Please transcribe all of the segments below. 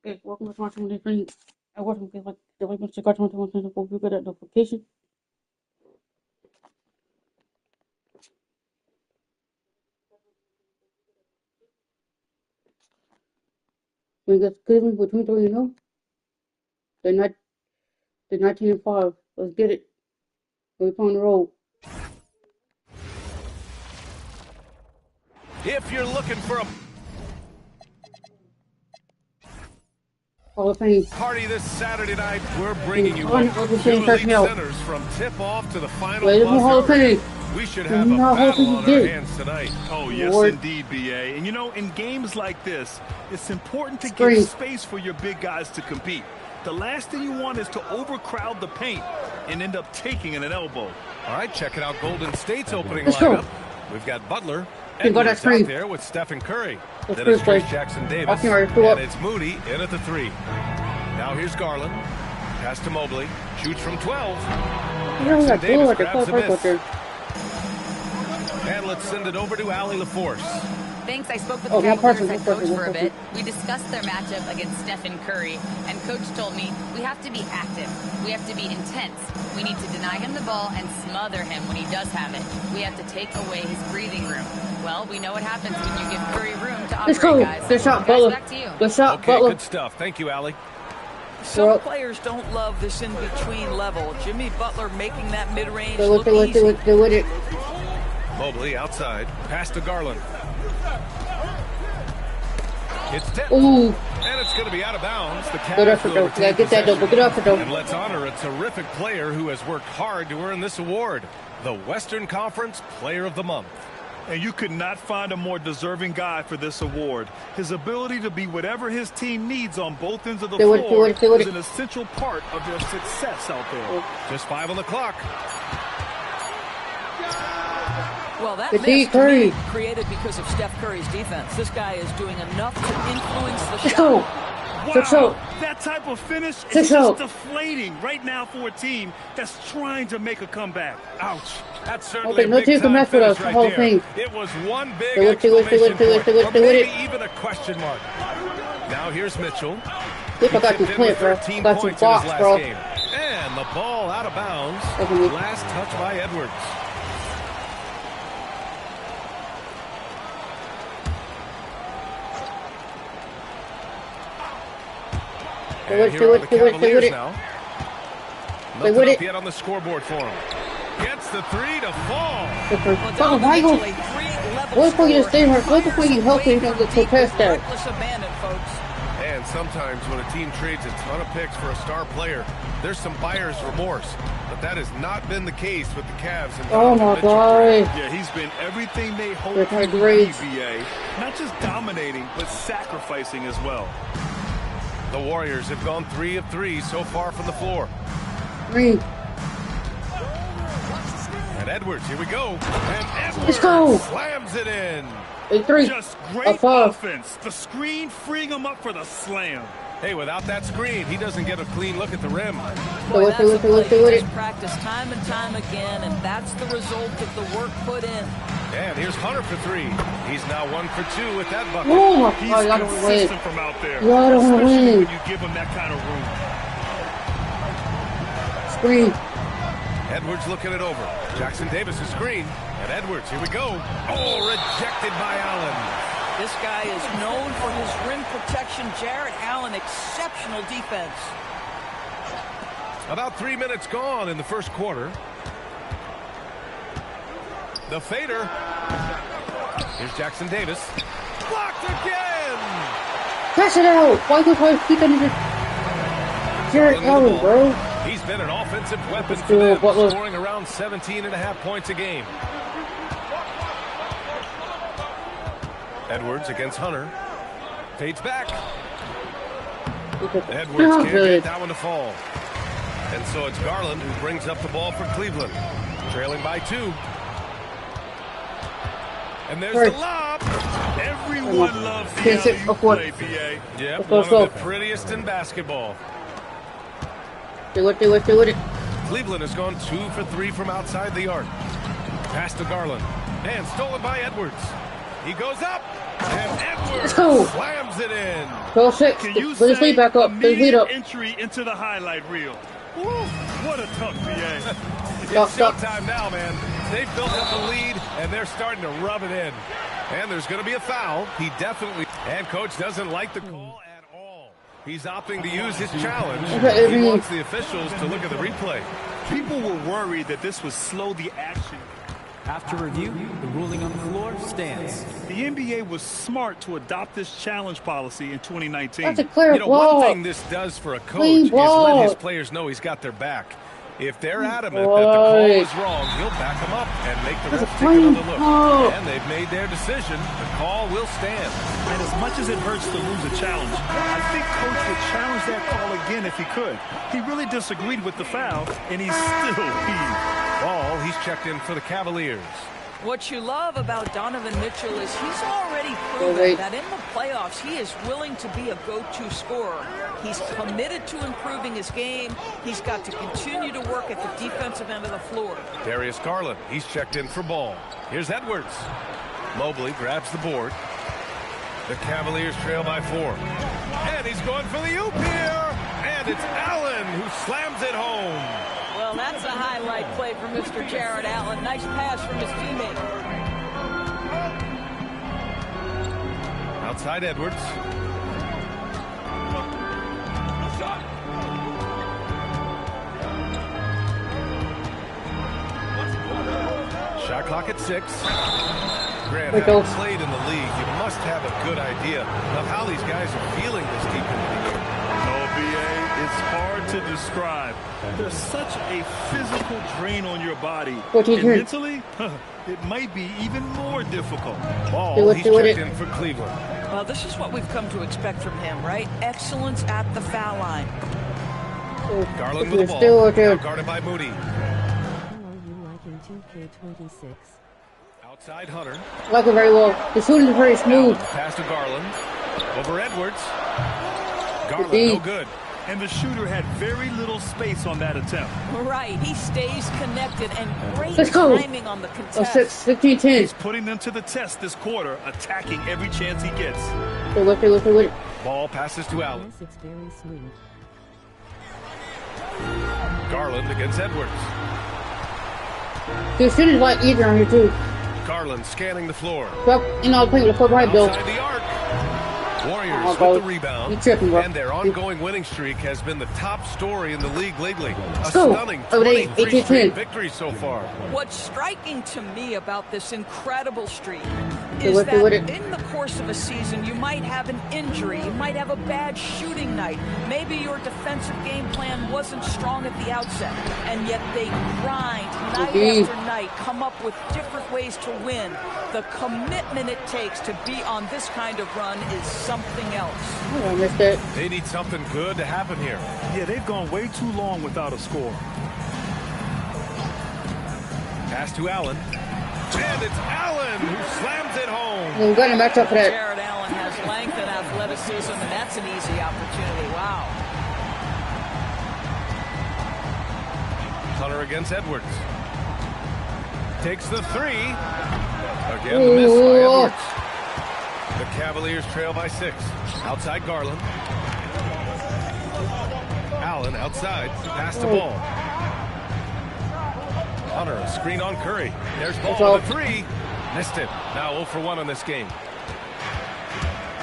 Okay, welcome to 2023. I wasn't feeling like the way Mr. Got 2023 will you get that notification. We got Cleveland with 23 and 0. They're 19 and 5. Let's get it. We're on the road. If you're looking for a Hall of Fame party this Saturday night, we're bringing you one up of the two same league centers from tip-off to the final Hall of buzzer. Fame. We should have a battle on our hands tonight. Oh, yes, indeed, BA. And, you know, in games like this, it's important to give space for your big guys to compete. The last thing you want is to overcrowd the paint and end up taking an elbow. All right, checking out Golden State's opening lineup. We've got Butler Edwards out there with Stephen Curry. Then it's Jackson Davis, and it's Moody in at the 3. Now here's Garland. Pass to Mobley. Shoots from 12. Jackson Davis grabs the miss. And let's send it over to Allie LaForce. Thanks. I spoke with the Cavaliers head coach for a bit. We discussed their matchup against Stephen Curry, and coach told me we have to be active. We have to be intense. We need to deny him the ball and smother him when he does have it. We have to take away his breathing room. Well, we know what happens when you give Curry room to operate, guys. Good shot, Butler. Back to you. Good shot, okay, Butler. Good stuff. Thank you, Allie. Some players don't love this in-between level. Jimmy Butler making that mid-range look easy. Do it. Mobley outside. Pass to Garland. It's 10. Ooh. And it's going to be out of bounds. The Good effort, though. Get that double. Good effort, though. And let's honor a terrific player who has worked hard to earn this award. The Western Conference Player of the Month. And you could not find a more deserving guy for this award. His ability to be whatever his team needs on both ends of the floor is an essential part of their success out there. Just 5 on the clock. Well, that miss created because of Steph Curry's defense. This guy is doing enough to influence the shot. Wow, that type of finish is just deflating right now for a team that's trying to make a comeback. Ouch. That's certainly a big-time finish right there. It was one big exclamation point, or maybe even a question mark. Now here's Mitchell. He got you played, bro. Got you boxed, bro. And the ball out of bounds. Last touch by Edwards. And here are the Cavaliers now. Nothing up yet on the scoreboard for him. Gets the 3 to fall. Wait for you to stay here. Wait for you to help him to get past that. And sometimes when a team trades a ton of picks for a star player, there's some buyer's remorse. But that has not been the case with the Cavs. Oh my God. Yeah, he's been everything they hoped he would be, BA. Not just dominating, but sacrificing as well. The Warriors have gone 3 of 3 so far from the floor. 3. And Edwards, here we go. And Edwards Let's go. Slams it in. 3. Just great offense. The screen freeing him up for the slam. Hey, without that screen, he doesn't get a clean look at the rim. Boy, that's a play he's practiced time and time again, and that's the result of the work put in. And here's Hunter for 3. He's now 1 for 2 with that bucket. Oh my He's God, consistent from out there, especially when you give him that kind of room. Screen. Edwards looking it over. Jackson Davis' screen. And Edwards, here we go. Oh, rejected by Allen. This guy is known for his rim protection. Jarrett Allen, exceptional defense. About 3 minutes gone in the first quarter. The fader. Here's Jackson Davis. Blocked again. Pass it out. Why do I keep it? Jarrett Allen, bro. He's been an offensive weapon for them, scoring around 17.5 points a game. Edwards against Hunter. Fades back. Edwards can't get that one to fall. And so it's Garland who brings up the ball for Cleveland. Trailing by 2. And there's the lob. Everyone loves the alley play, BA. Yep, one of the prettiest in basketball. Do it. Cleveland has gone 2 for 3 from outside the arc. Pass to Garland. And stolen by Edwards. He goes up. And Edwards Edwards go. slams it in. 12-6. Put his lead back up. Put his lead up. Entry into the highlight reel. Woo, what a tough BA. It's showtime now, man. They've built up the lead, and they're starting to rub it in. And there's going to be a foul. He definitely... And coach doesn't like the call at all. He's opting to use his challenge. He wants the officials to look at the replay. People were worried that this would slow the action. After review, the ruling on the floor stands. The NBA was smart to adopt this challenge policy in 2019. That's a clear one thing this does for a coach is let his players know he's got their back. If they're adamant that the call is wrong, he'll back them up and make the ref take another look. And they've made their decision. The call will stand. And as much as it hurts to lose a challenge, I think Coach would challenge that call again if he could. He really disagreed with the foul, and he's still heaved. Ball, he's checked in for the Cavaliers. What you love about Donovan Mitchell is he's already proven that in the playoffs he is willing to be a go-to scorer. He's committed to improving his game. He's got to continue to work at the defensive end of the floor. Darius Garland, he's checked in for ball. Here's Edwards. Mobley grabs the board. The Cavaliers trail by 4. And he's going for the oop here. And it's Allen who slams it home. Well, that's a highlight play from Mr. Jared Allen. Nice pass from his teammate. Outside Edwards. Shot clock at 6. Grant, having played in the league, you must have a good idea of how these guys are feeling this deep into the game. It's hard to describe. There's such a physical drain on your body. And mentally, it might be even more difficult. Ball, he's checked in for Cleveland. Well, this is what we've come to expect from him, right? Excellence at the foul line. Garland with the ball. Now guarded by Moody. NBA2k26. Outside Hunter. Like it very well. The shooting is very smooth. Pass to Garland. Over Edwards. Garland, no good. And the shooter had very little space on that attempt. Right, he stays connected and great timing on the contest. 15-10. He's putting them to the test this quarter, attacking every chance he gets. Ball passes to Allen. Garland against Edwards. The shooting is a lot easier on here too. Garland scanning the floor. Playing with the 4 right, Bill. Outside the arc. Warriors with the rebound, and their ongoing winning streak has been the top story in the league lately. A stunning 23 straight victory so far. What's striking to me about this incredible streak is that in the course of a season, you might have an injury, you might have a bad shooting night, maybe your defensive game plan wasn't strong at the outset, and yet they grind night after night, come up with different ways to win. The commitment it takes to be on this kind of run is something else. Oh, I missed it. They need something good to happen here. Yeah, they've gone way too long without a score. Pass to Allen. And it's Allen who slams it home. We've got him back up for that. Jared Allen has length and athleticism, and that's an easy opportunity. Wow. Hunter against Edwards. Takes the 3. Again, the miss by Edwards. The Cavaliers trail by 6. Outside Garland. Allen outside. Pass to Ball. Hunter, a screen on Curry. There's Ball with a 3. Missed it. Now 0 for 1 on this game.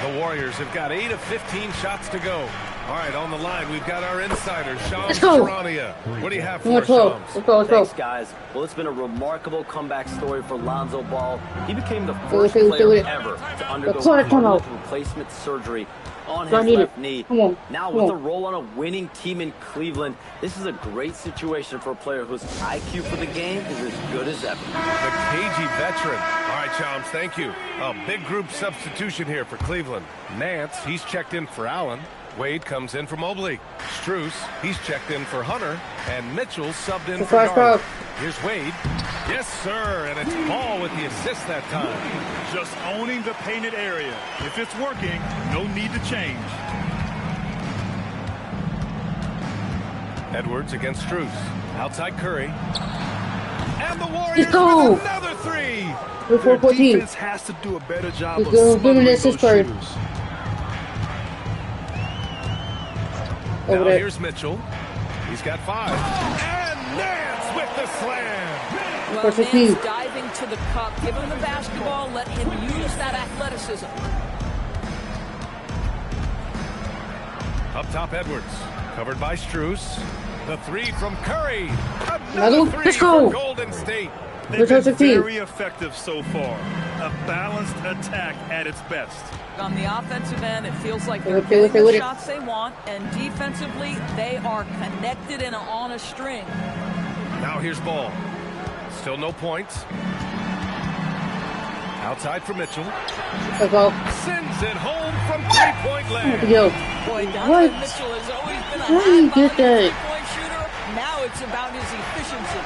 The Warriors have got 8 of 15 shots to go. All right, on the line, we've got our insider, Shams Charania. What do you have for us, Shams? Let's go. Thanks, guys. Well, it's been a remarkable comeback story for Lonzo Ball. He became the first player ever to undergo permanent replacement surgery on his left knee. Now, with a role on a winning team in Cleveland, this is a great situation for a player whose IQ for the game is as good as ever. The cagey veteran. All right, Shams, thank you. A big group substitution here for Cleveland. Nance, he's checked in for Allen. Wade comes in for Mobley. Strus, he's checked in for Hunter. And Mitchell subbed in for Garland. Here's Wade. Yes, sir. And it's Ball with the assist that time. Just owning the painted area. If it's working, no need to change. Edwards against Strus. Outside Curry. And the Warriors with another three. Their defense has to do a better job of smothering those shooters. Now here's Mitchell. He's got 5. And Nance with the slam. Well, Nance diving to the cup. Give him the basketball. Let him use that athleticism. Up top, Edwards. Covered by Strus. The 3 from Curry. Another 3 for Golden State. They've been very effective so far. A balanced attack at its best. On the offensive end, it feels like they're getting the shots they want, and defensively, they are connected and on a string. Now here's Ball. Still no points. Outside for Mitchell. Sends it home from three-point land. Boy, Donovan Mitchell has always been a high-volume three-point shooter. Now it's about his efficiency.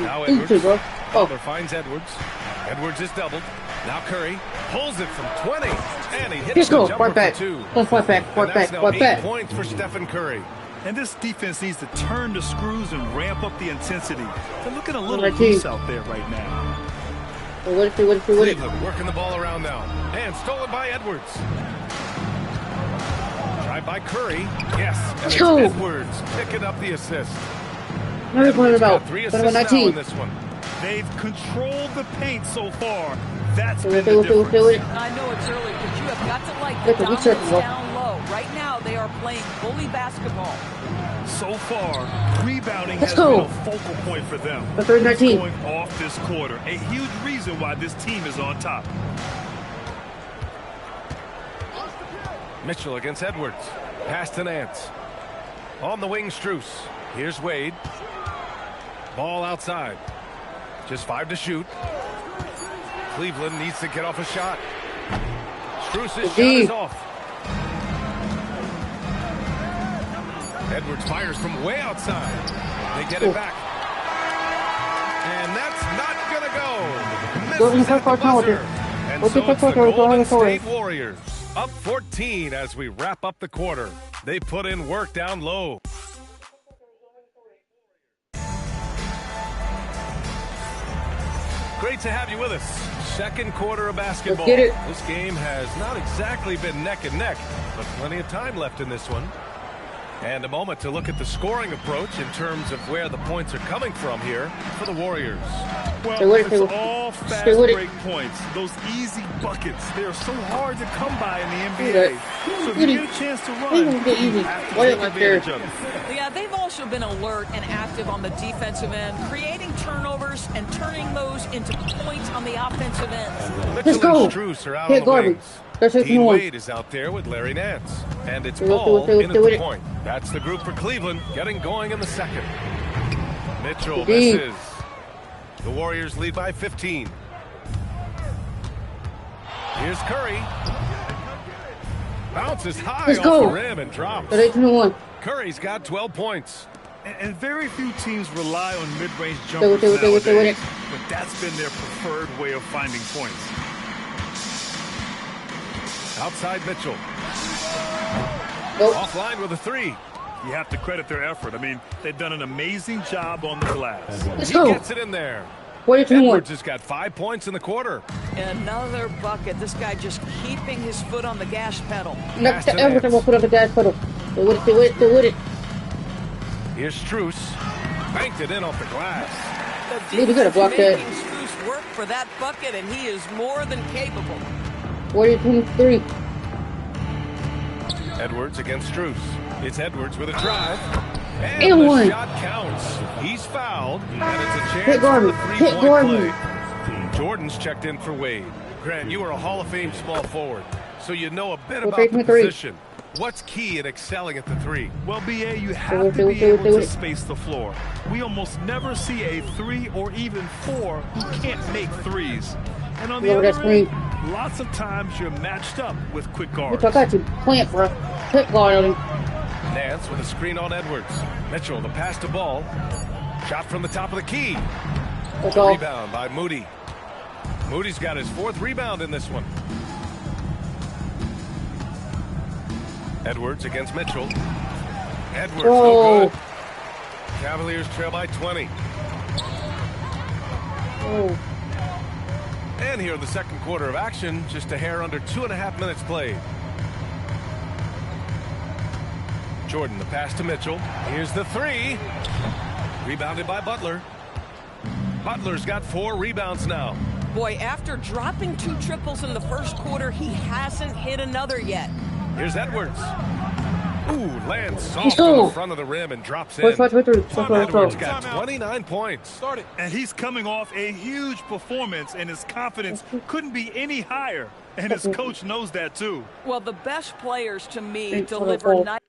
Now Edwards. Butler finds Edwards. Edwards is doubled. Now Curry pulls it from 20. And he hits the jumper for 2. That's now 8 points for Stephen Curry. And this defense needs to turn the screws and ramp up the intensity. They're looking a little loose out there right now. Cleveland working the ball around now. And stolen by Edwards. Drive by Curry. Yes. And it's Edwards picking up the assist. Edwards got 3 assists now in this one. They've controlled the paint so far. That's been the difference. I know it's early, but you have got to like the dominance down low. Right now, they are playing bully basketball. So far, rebounding has been a focal point for them. The 19 going off this quarter. A huge reason why this team is on top. Mitchell against Edwards. Pass to Nance. On the wing, Strus. Here's Wade. Ball outside. Just 5 to shoot. Cleveland needs to get off a shot. Strus's shot is off. Edwards fires from way outside. They get it back. And that's not going to go. Misses at the buzzer. And so it's the Golden State Warriors up 14 as we wrap up the quarter. They put in work down low. Great to have you with us. Second quarter of basketball. This game has not exactly been neck and neck, but plenty of time left in this one. And a moment to look at the scoring approach in terms of where the points are coming from here for the Warriors. Well, it's all fast break points. Those easy buckets, they're so hard to come by in the NBA. So if you get a chance to run, you have to take advantage of it. Yeah, they've also been alert and active on the defensive end, creating turnovers and turning those into points on the offensive end. Mitchell and Strus are out on the wings. Dean Wade is out there with Larry Nance. And it's Ball in at the point. That's the group for Cleveland getting going in the second. Mitchell misses. The Warriors lead by 15. Here's Curry. Bounces high off the rim and drops. Curry's got 12 points. And very few teams rely on mid-range jumpers nowadays, but that's been their preferred way of finding points. Outside Mitchell. Offline with a 3. You have to credit their effort. I mean, they've done an amazing job on the glass. He gets it in there. Edwards has got 5 points in the quarter. Another bucket. This guy just keeping his foot on the gas pedal. Everything will put on the gas pedal. They would it. Here's Strus. Banked it in off the glass. The defense making Strus work for that bucket, and he is more than capable. 43. Edwards against Strus. It's Edwards with a drive. And the shot counts. He's fouled. And it's a chance for the three-point play. Jordan's checked in for Wade. Grant, you are a Hall of Fame small forward, so you know a bit about the position. What's key in excelling at the 3? Well, BA, you have to be able to space the floor. We almost never see a 3 or even 4 who can't make 3s. And on the other end, lots of times you're matched up with quick guards. I got you plant, bro. Quick guard on him. Nance with a screen on Edwards. Mitchell, the pass to Ball. Shot from the top of the key. Rebound by Moody. Moody's got his 4th rebound in this one. Edwards against Mitchell. Edwards, no good. Cavaliers trail by 20. Oh. And here in the second quarter of action, just a hair under 2.5 minutes played. Jordan, the pass to Mitchell. Here's the three. Rebounded by Butler. Butler's got 4 rebounds now. Boy, after dropping 2 triples in the first quarter, he hasn't hit another yet. Here's Edwards. Ooh, lands soft on the front of the rim and drops in. Edwards got 29 points. And he's coming off a huge performance, and his confidence couldn't be any higher. And his coach knows that, too. Well, the best players, to me, deliver nice.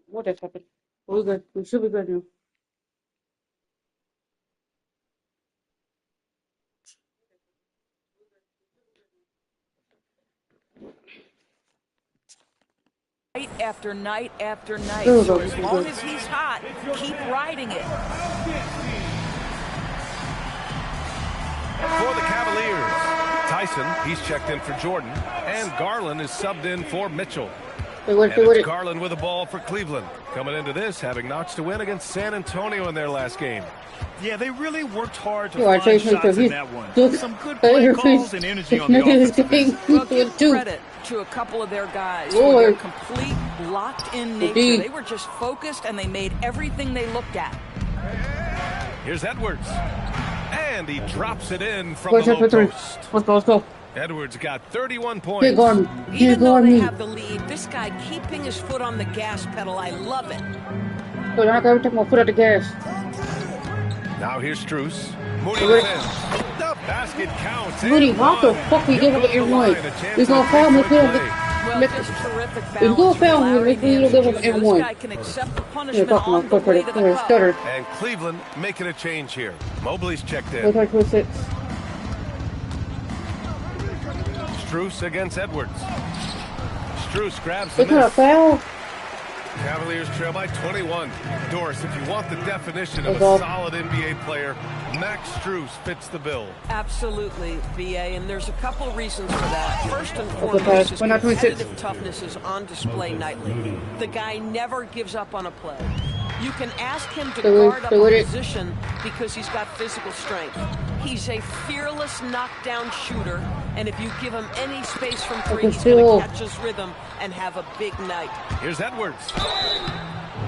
What just happened? We're good. We should be good now. Night after night after night. So as long as he's hot, keep riding it. For the Cavaliers, Tyson, he's checked in for Jordan, and Garland is subbed in for Mitchell. And it's Garland with the ball for Cleveland. Coming into this, having notched a win against San Antonio in their last game. Yeah, they really worked hard to find shots in that one. Some good play calls and energy on the offensive end. Well, give credit to a couple of their guys for their complete locked-in nature. They were just focused, and they made everything they looked at. Here's Edwards. And he drops it in from the low post. Let's go. Edwards got 31 points. Even though they have the lead, this guy keeping his foot on the gas pedal, I love it. So you're not going to take my foot on the gas. Now here's Strus. Moody defends. The basket counts. Moody, how the fuck we give him the one? He's going to foul me. He's going to foul me if we don't give him the one. This guy can accept the punishment on the way to the cup. And Cleveland making a change here. Mobley's checked in. 26. Strus against Edwards. Strus grabs the miss. Foul. Cavaliers trail by 21. Doris, if you want the definition of a solid NBA player, Max Strus fits the bill. Absolutely, BA, and there's a couple reasons for that. First and foremost, his competitive toughness is on display nightly. The guy never gives up on a play. You can ask him to guard up a position because he's got physical strength. He's a fearless knockdown shooter, and if you give him any space from three, he's going to catch his rhythm and have a big night. Here's Edwards.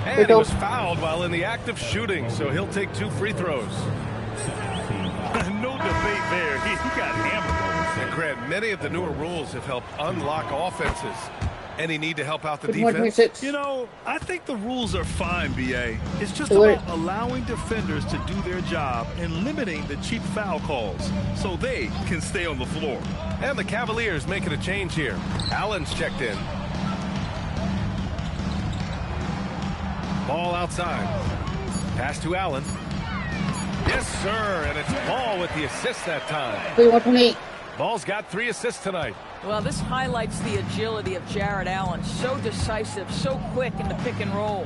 And he was fouled while in the act of shooting, so he'll take 2 free throws. No debate there. He got hammered. And Grant, many of the newer rules have helped unlock offenses. Any need to help out the defense? You know, I think the rules are fine, BA. It's just about allowing defenders to do their job and limiting the cheap foul calls so they can stay on the floor. And the Cavaliers making a change here. Allen's checked in. Ball outside. Pass to Allen. Yes, sir. And it's Ball with the assist that time. Ball's got 3 assists tonight. Well, this highlights the agility of Jarrett Allen. So decisive, so quick in the pick and roll.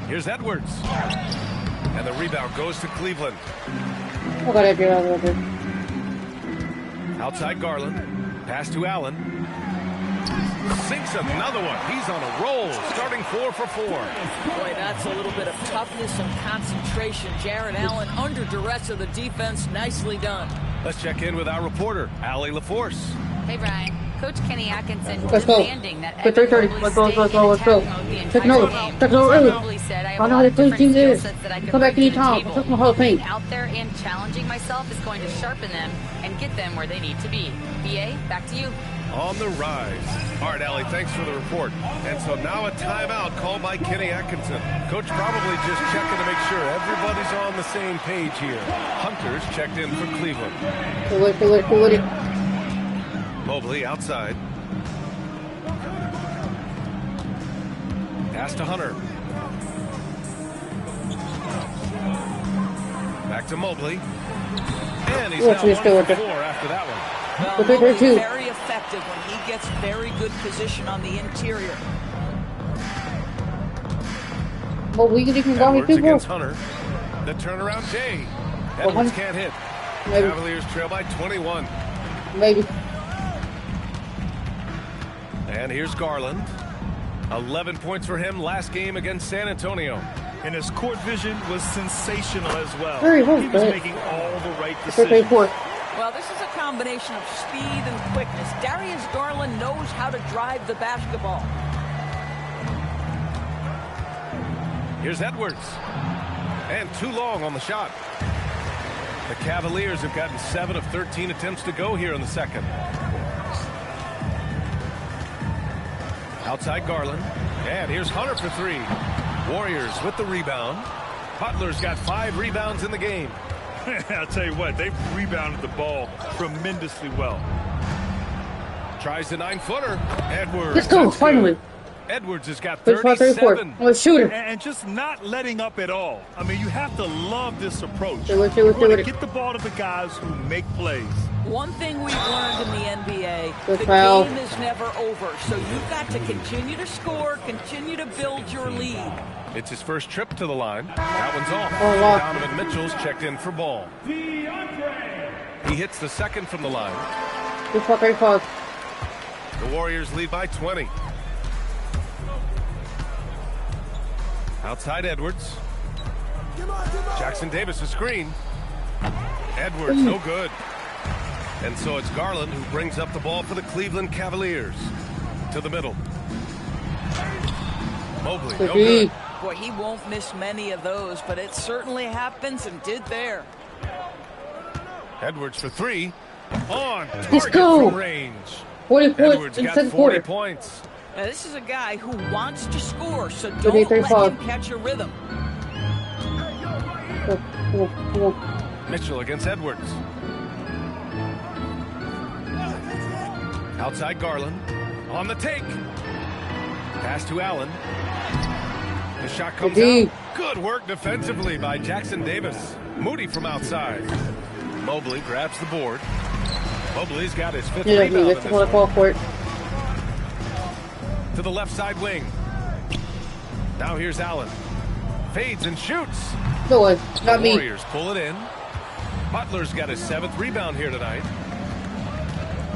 Here's Edwards. And the rebound goes to Cleveland. Outside Garland. Pass to Allen. Sinks another one. He's on a roll, starting 4 for 4. Boy, that's a little bit of toughness and concentration. Jarrett Allen under duress of the defense. Nicely done. Let's check in with our reporter, Allie LaForce. Hey, Brian. Coach Kenny Atkinson demanding that everybody stay in attack mode the entire game. Mobley said, I have a lot of different skill sets that I can bring to the table. Being out there and challenging myself is going to sharpen them and get them where they need to be. BA, back to you. On the rise. All right, Allie, thanks for the report. And so now a timeout called by Kenny Atkinson. Coach probably just checking to make sure everybody's on the same page here. Hunter's checked in for Cleveland. Mobley outside. Pass to Hunter. Back to Mobley. And he's now 1 for 4 after that one. Well, Mobley's very effective when he gets very good position on the interior. Edwards against Hunter. The turnaround Jay. Edwards can't hit. Cavaliers trail by 21. Maybe. And here's Garland. 11 points for him last game against San Antonio. And his court vision was sensational as well. He was making all the right decisions. Well, this is a combination of speed and quickness. Darius Garland knows how to drive the basketball. Here's Edwards. And too long on the shot. The Cavaliers have gotten 7 of 13 attempts to go here in the second. Outside Garland. And here's Hunter for 3. Warriors with the rebound. Butler's got 5 rebounds in the game. I'll tell you what, they've rebounded the ball tremendously well. Tries the 9-footer. Edwards. Let's go, finally. Edwards has got 37. Let's shoot him. And just not letting up at all. I mean, you have to love this approach. You want to get the ball to the guys who make plays. One thing we've learned in the NBA, the game is never over. So you've got to continue to score, continue to build your lead. It's his first trip to the line. That one's off. Donovan Mitchell's checked in for Ball. He hits the second from the line. The Warriors lead by 20. Outside Edwards. Jackson Davis a screen. Edwards no good. And so it's Garland who brings up the ball for the Cleveland Cavaliers. To the middle. Mobley no good. Boy, he won't miss many of those, but it certainly happens and did there. Edwards for 3. On target from range. 40 points. Edwards got 40 points. Now, this is a guy who wants to score, so don't let him catch a rhythm. Mitchell against Edwards. Outside Garland. On the take. Pass to Allen. The shot comes out. Good work defensively by Jackson Davis. Moody from outside. Mobley grabs the board. Mobley's got his 5th rebound in this one. to the left side wing. Now here's Allen. Fades and shoots. No one, not me. Warriors pull it in. Butler's got his 7th rebound here tonight.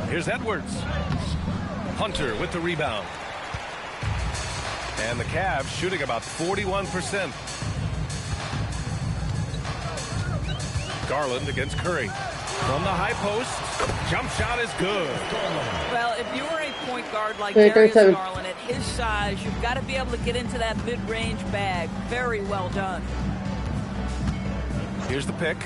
Here's Edwards. Hunter with the rebound. And the Cavs shooting about 41%. Garland against Curry. From the high post, jump shot is good. Well, if you are a point guard like Darius Garland at his size, you've got to be able to get into that mid-range bag. Very well done. Here's the pick.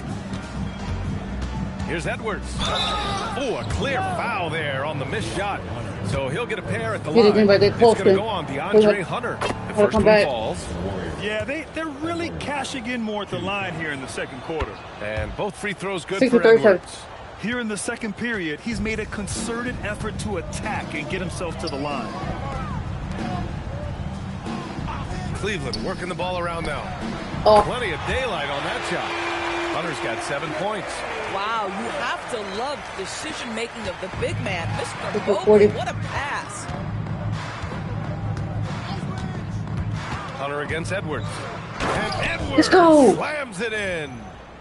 Here's Edwards. Oh, a clear foul there on the missed shot. So he'll get a pair at the line. It's going to go on DeAndre Hunter. The first one falls. Yeah, they're really cashing in more at the line here in the second quarter. And both free throws good for Edwards. Here in the second period, he's made a concerted effort to attack and get himself to the line. Cleveland working the ball around now. Plenty of daylight on that shot. Hunter's got 7 points. Wow, you have to love the decision-making of the big man. Mr. Mobley, what a pass. Hunter against Edwards. And Edwards slams it in.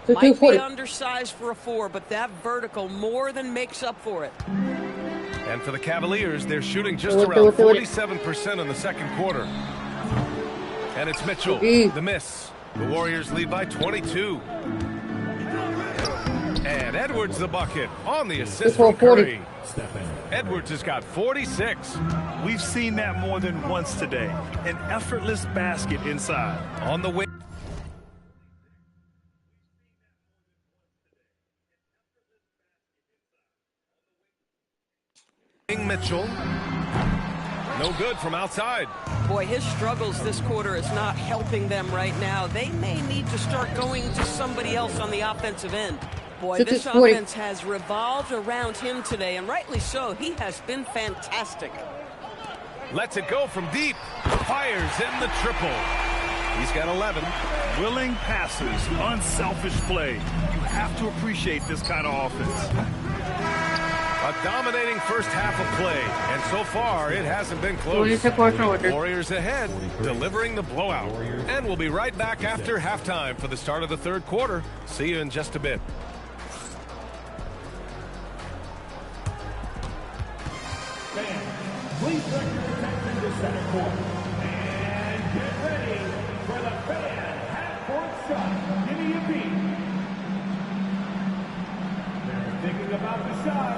Might be undersized for a 4, but that vertical more than makes up for it. And for the Cavaliers, they're shooting just around 47% in the second quarter. And it's Mitchell, the miss. The Warriors lead by 22. And Edwards the bucket on the assist from Curry. Edwards has got 46. We've seen that more than once today. An effortless basket inside. On the wing. Mitchell. No good from outside. Boy, his struggles this quarter is not helping them right now. They may need to start going to somebody else on the offensive end. Boy, this offense has revolved around him today, and rightly so. He has been fantastic. Lets it go from deep. Fires in the triple. He's got 11. Willing passes, unselfish play. You have to appreciate this kind of offense. A dominating first half of play, and so far it hasn't been close. Warriors ahead, delivering the blowout. And we'll be right back after halftime for the start of the third quarter. See you in just a bit. Please direct your attention to center court. And get ready for the fan half-court shot. Give me a beat. They're thinking about the shot.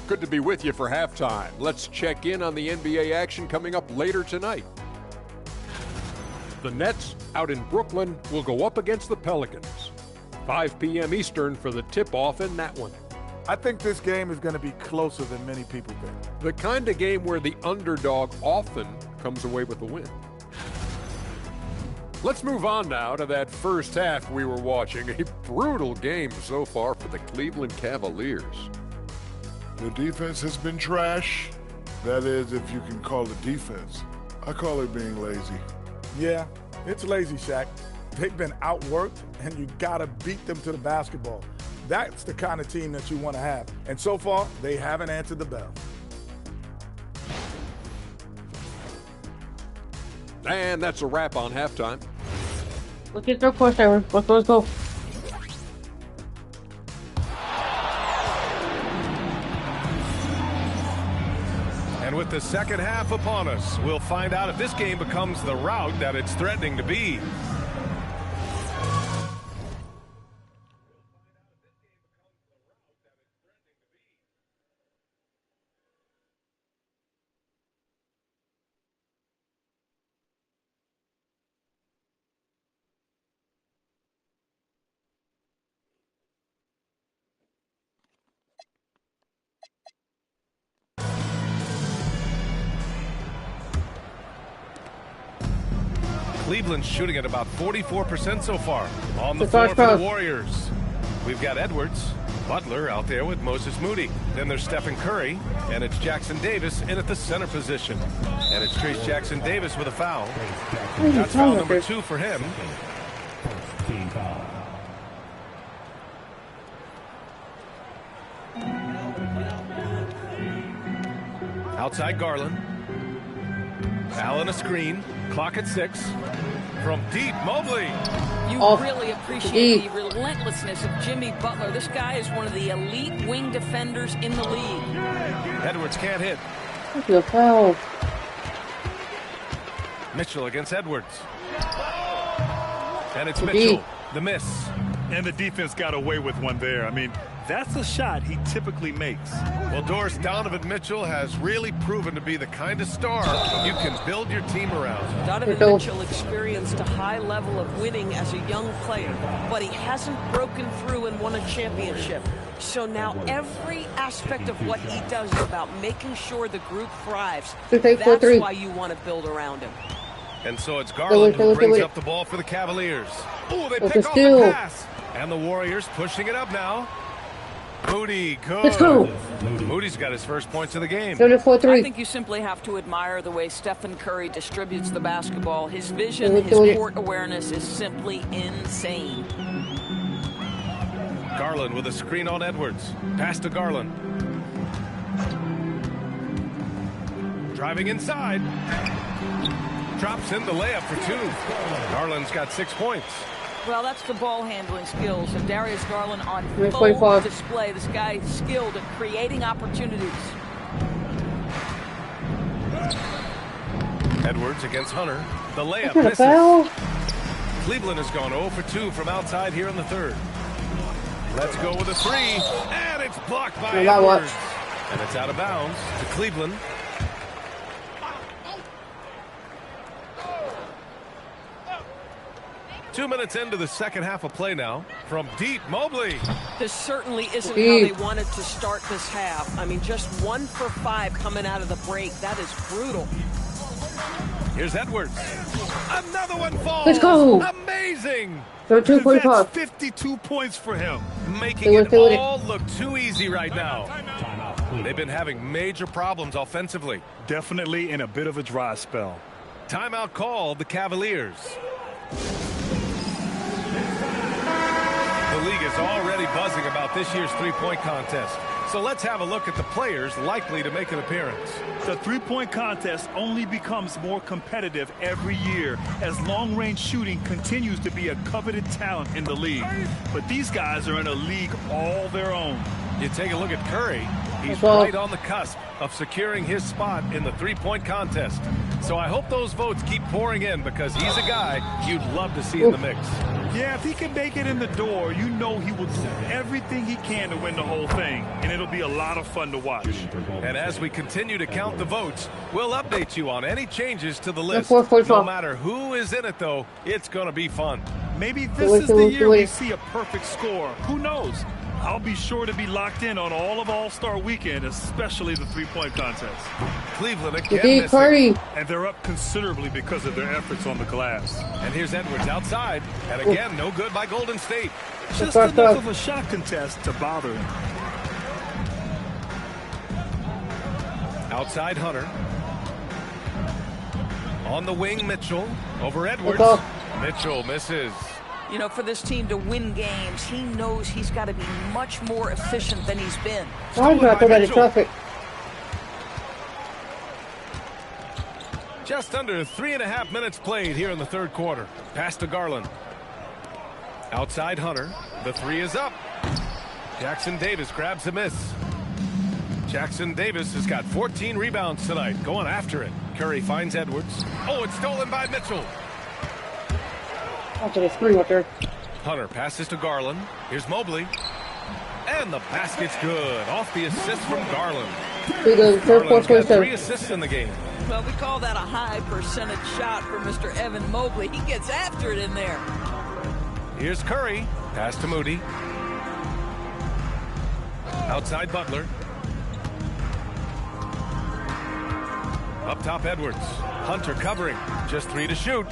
Good to be with you for halftime. Let's check in on the NBA action coming up later tonight. The Nets out in Brooklyn will go up against the Pelicans. 5 p.m. Eastern for the tip-off in that one. I think this game is going to be closer than many people think. The kind of game where the underdog often comes away with the win. Let's move on now to that first half we were watching. A brutal game so far for the Cleveland Cavaliers. The defense has been trash. That is, if you can call it defense. I call it being lazy. Yeah, it's lazy, Shaq. They've been outworked, and you got to beat them to the basketball. That's the kind of team that you want to have. And so far, they haven't answered the bell. And that's a wrap on halftime. Let's get their course over. Let's go. And with the second half upon us, we'll find out if this game becomes the rout that it's threatening to be. Cleveland's shooting at about 44% so far. On the floor for the Warriors, we've got Edwards. Butler out there with Moses Moody. Then there's Stephen Curry, and it's Jackson Davis in at the center position. And it's Trace Jackson Davis with a foul. That's foul number 2 for him. Outside Garland. Allen a screen. Clock at 6. From deep, Mobley. You really appreciate the relentlessness of Jimmy Butler. This guy is one of the elite wing defenders in the league. Edwards can't hit. Good foul. Mitchell against Edwards. And it's Mitchell. The miss. And the defense got away with one there. I mean, that's a shot he typically makes. Well, Doris, Donovan Mitchell has really proven to be the kind of star you can build your team around. Donovan Mitchell experienced a high level of winning as a young player, but he hasn't broken through and won a championship. So now every aspect of what he does is about making sure the group thrives. That's why you want to build around him. And so it's Garland who brings up the ball for the Cavaliers. Oh, they pick off the pass. And the Warriors pushing it up now. Moody, good. Let's go. Moody's got his first points of the game. I think you simply have to admire the way Stephen Curry distributes the basketball. His vision, his court awareness is simply insane. Garland with a screen on Edwards. Pass to Garland. Driving inside. Drops in the layup for 2. Garland's got 6 points. Well, that's the ball handling skills of Darius Garland on full display. This guy is skilled at creating opportunities. Edwards against Hunter. The layup misses. Cleveland has gone 0 for 2 from outside here in the third. Let's go with a 3. And it's blocked by Edwards. And it's out of bounds to Cleveland. Two minutes into the second half of play now. From deep, Mobley. This certainly isn't how they wanted to start this half. I mean, just 1 for 5 coming out of the break. That is brutal. Here's Edwards. Another one falls. Let's go. Amazing. 2.5. That's 52 points for him. Making it all look too easy right now. They've been having major problems offensively. Definitely in a bit of a dry spell. Timeout called the Cavaliers. The league is already buzzing about this year's three-point contest. So let's have a look at the players likely to make an appearance. The three-point contest only becomes more competitive every year as long-range shooting continues to be a coveted talent in the league. But these guys are in a league all their own. You take a look at Curry. He's right on the cusp of securing his spot in the three-point contest. So I hope those votes keep pouring in because he's a guy you'd love to see in the mix. Yeah, if he can make it in the door, you know he will do everything he can to win the whole thing, and it'll be a lot of fun to watch. And as we continue to count the votes, we'll update you on any changes to the list. No matter who is in it, though, it's going to be fun. Maybe this is the year we see a perfect score. Who knows? I'll be sure to be locked in on all of All-Star Weekend, especially the three-point contest. Cleveland again missing. And they're up considerably because of their efforts on the glass. And here's Edwards outside. And again, no good by Golden State. Just enough of a shot contest to bother him. Outside Hunter. On the wing, Mitchell. Over Edwards. Mitchell misses. You know, for this team to win games, he knows he's got to be much more efficient than he's been. Just under 3.5 minutes played here in the third quarter. Pass to Garland. Outside Hunter. The three is up. Jackson Davis grabs a miss. Jackson Davis has got 14 rebounds tonight. Going after it. Curry finds Edwards. Oh, it's stolen by Mitchell. Hunter passes to Garland. Here's Mobley. And the basket's good. Off the assist from Garland. Garland's got 3 assists in the game. Well, we call that a high percentage shot for Mr. Evan Mobley. He gets after it in there. Here's Curry. Pass to Moody. Outside Butler. Up top Edwards. Hunter covering. Just 3 to shoot.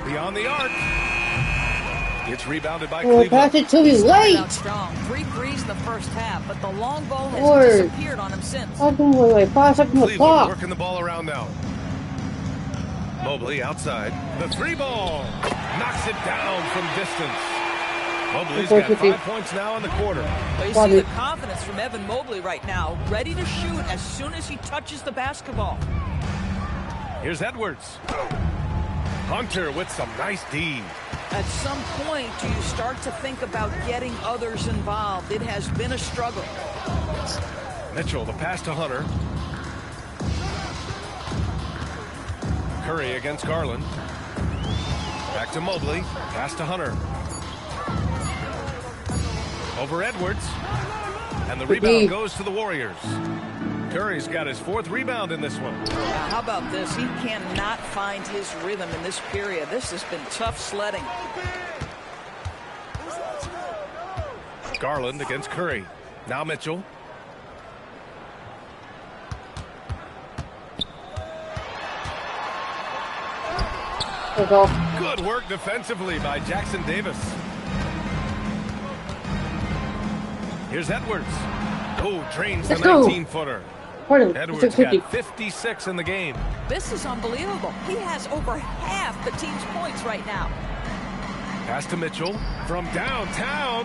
Beyond the arc. It's rebounded by Cleveland. Pass it to me late. Strong. 3 threes in the first half, but the long ball has disappeared on him since. Wait, 5 seconds on the clock. Working the ball around now. Mobley outside. The 3 ball. Knocks it down from distance. Mobley's got 5 points now in the quarter. Well, you see the confidence from Evan Mobley right now. Ready to shoot as soon as he touches the basketball. Here's Edwards. Hunter with some nice D. At some point, do you start to think about getting others involved? It has been a struggle. Mitchell, the pass to Hunter. Curry against Garland. Back to Mobley. Pass to Hunter. Over Edwards. And the rebound goes to the Warriors. Curry's got his 4th rebound in this one. How about this? He cannot find his rhythm in this period. This has been tough sledding. Garland against Curry. Now Mitchell. Good work defensively by Jackson Davis. Here's Edwards. Oh, drains the 19-footer. Edwards got 56 in the game. This is unbelievable. He has over half the team's points right now. Pass to Mitchell from downtown.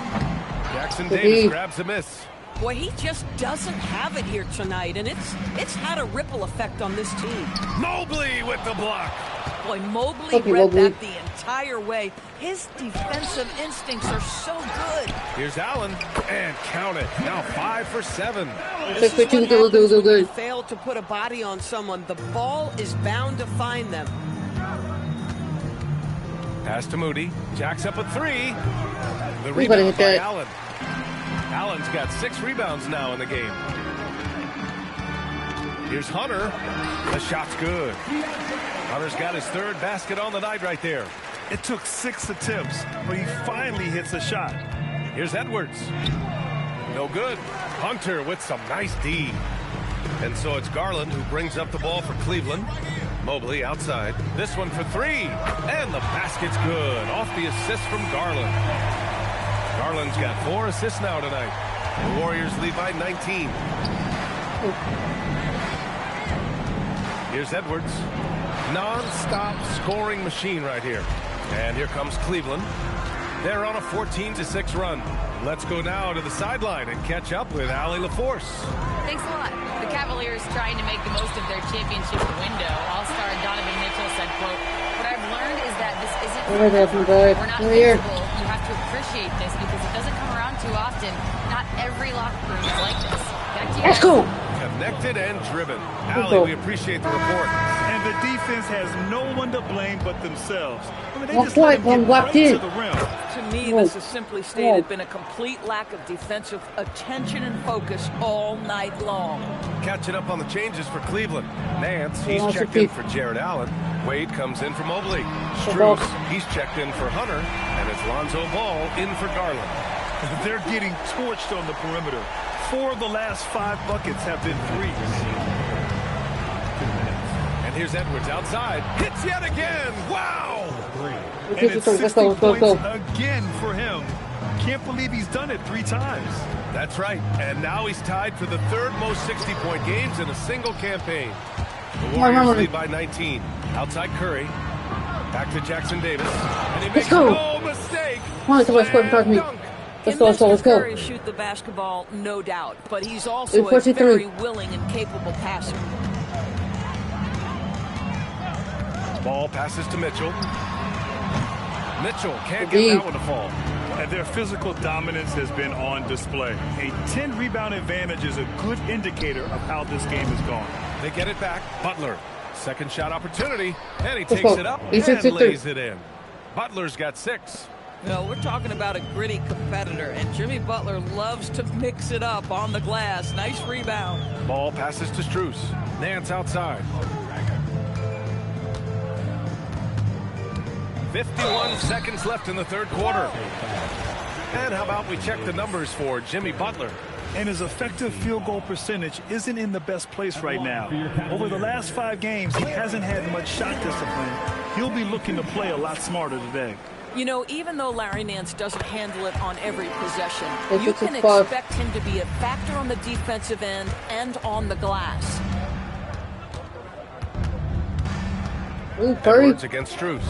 Jackson Davis grabs a miss. Boy, he just doesn't have it here tonight, and it's had a ripple effect on this team. Mobley with the block. Boy, Mobley read that the entire way. His defensive instincts are so good. Here's Allen, and count it. Now 5 for 7. This is what happens when you fail to put a body on someone. The ball is bound to find them. Pass to Moody. Jacks up a 3. The rebound by Allen. Allen's got 6 rebounds now in the game. Here's Hunter. The shot's good. Hunter's got his 3rd basket on the night right there. It took 6 attempts, but he finally hits a shot. Here's Edwards. No good. Hunter with some nice D. And so it's Garland who brings up the ball for Cleveland. Mobley outside. This one for 3. And the basket's good. Off the assist from Garland. Garland's got 4 assists now tonight. The Warriors lead by 19. Here's Edwards. Non-stop scoring machine right here. And here comes Cleveland. They're on a 14-6 run. Let's go now to the sideline and catch up with Allie LaForce. Thanks a lot. The Cavaliers trying to make the most of their championship window. All-star Donovan Mitchell said, quote, "What I've learned is that this isn't we're not visible. You have to appreciate this because it doesn't come around too often. Not every locker room is like this." Back to you. Let's go. Connected and driven. Allie, we appreciate the report. And the defense has no one to blame but themselves. I mean, they just let get right to the rim. To me, this is simply stated been a complete lack of defensive attention and focus all night long. Catching up on the changes for Cleveland. Nance, he's checked in for Jared Allen. Wade comes in for Mobley. Strus, he's checked in for Hunter. And it's Lonzo Ball in for Garland. They're getting torched on the perimeter. 4 of the last 5 buckets have been threes. And here's Edwards outside. Hits yet again. Wow! And it's 60 points again for him. Can't believe he's done it 3 times. That's right. And now he's tied for the 3rd most 60-point games in a single campaign. The Warriors lead by 19. Outside Curry. Back to Jackson Davis. And he makes no mistake. Let's go. Curry shoot the basketball, no doubt, but he's also a very willing and capable passer. Ball passes to Mitchell. Mitchell can't get that one to fall. And their physical dominance has been on display. A 10-rebound advantage is a good indicator of how this game has gone. They get it back. Butler, second shot opportunity, and he takes it up and lays it in. Butler's got 6. Well, we're talking about a gritty competitor, and Jimmy Butler loves to mix it up on the glass. Nice rebound. Ball passes to Strus. Nance outside. 51 seconds left in the 3rd quarter. And how about we check the numbers for Jimmy Butler? And his effective field goal percentage isn't in the best place right now. Over the last 5 games, he hasn't had much shot discipline. He'll be looking to play a lot smarter today. You know, even though Larry Nance doesn't handle it on every possession, you can expect him to be a factor on the defensive end and on the glass. Edwards against Strus.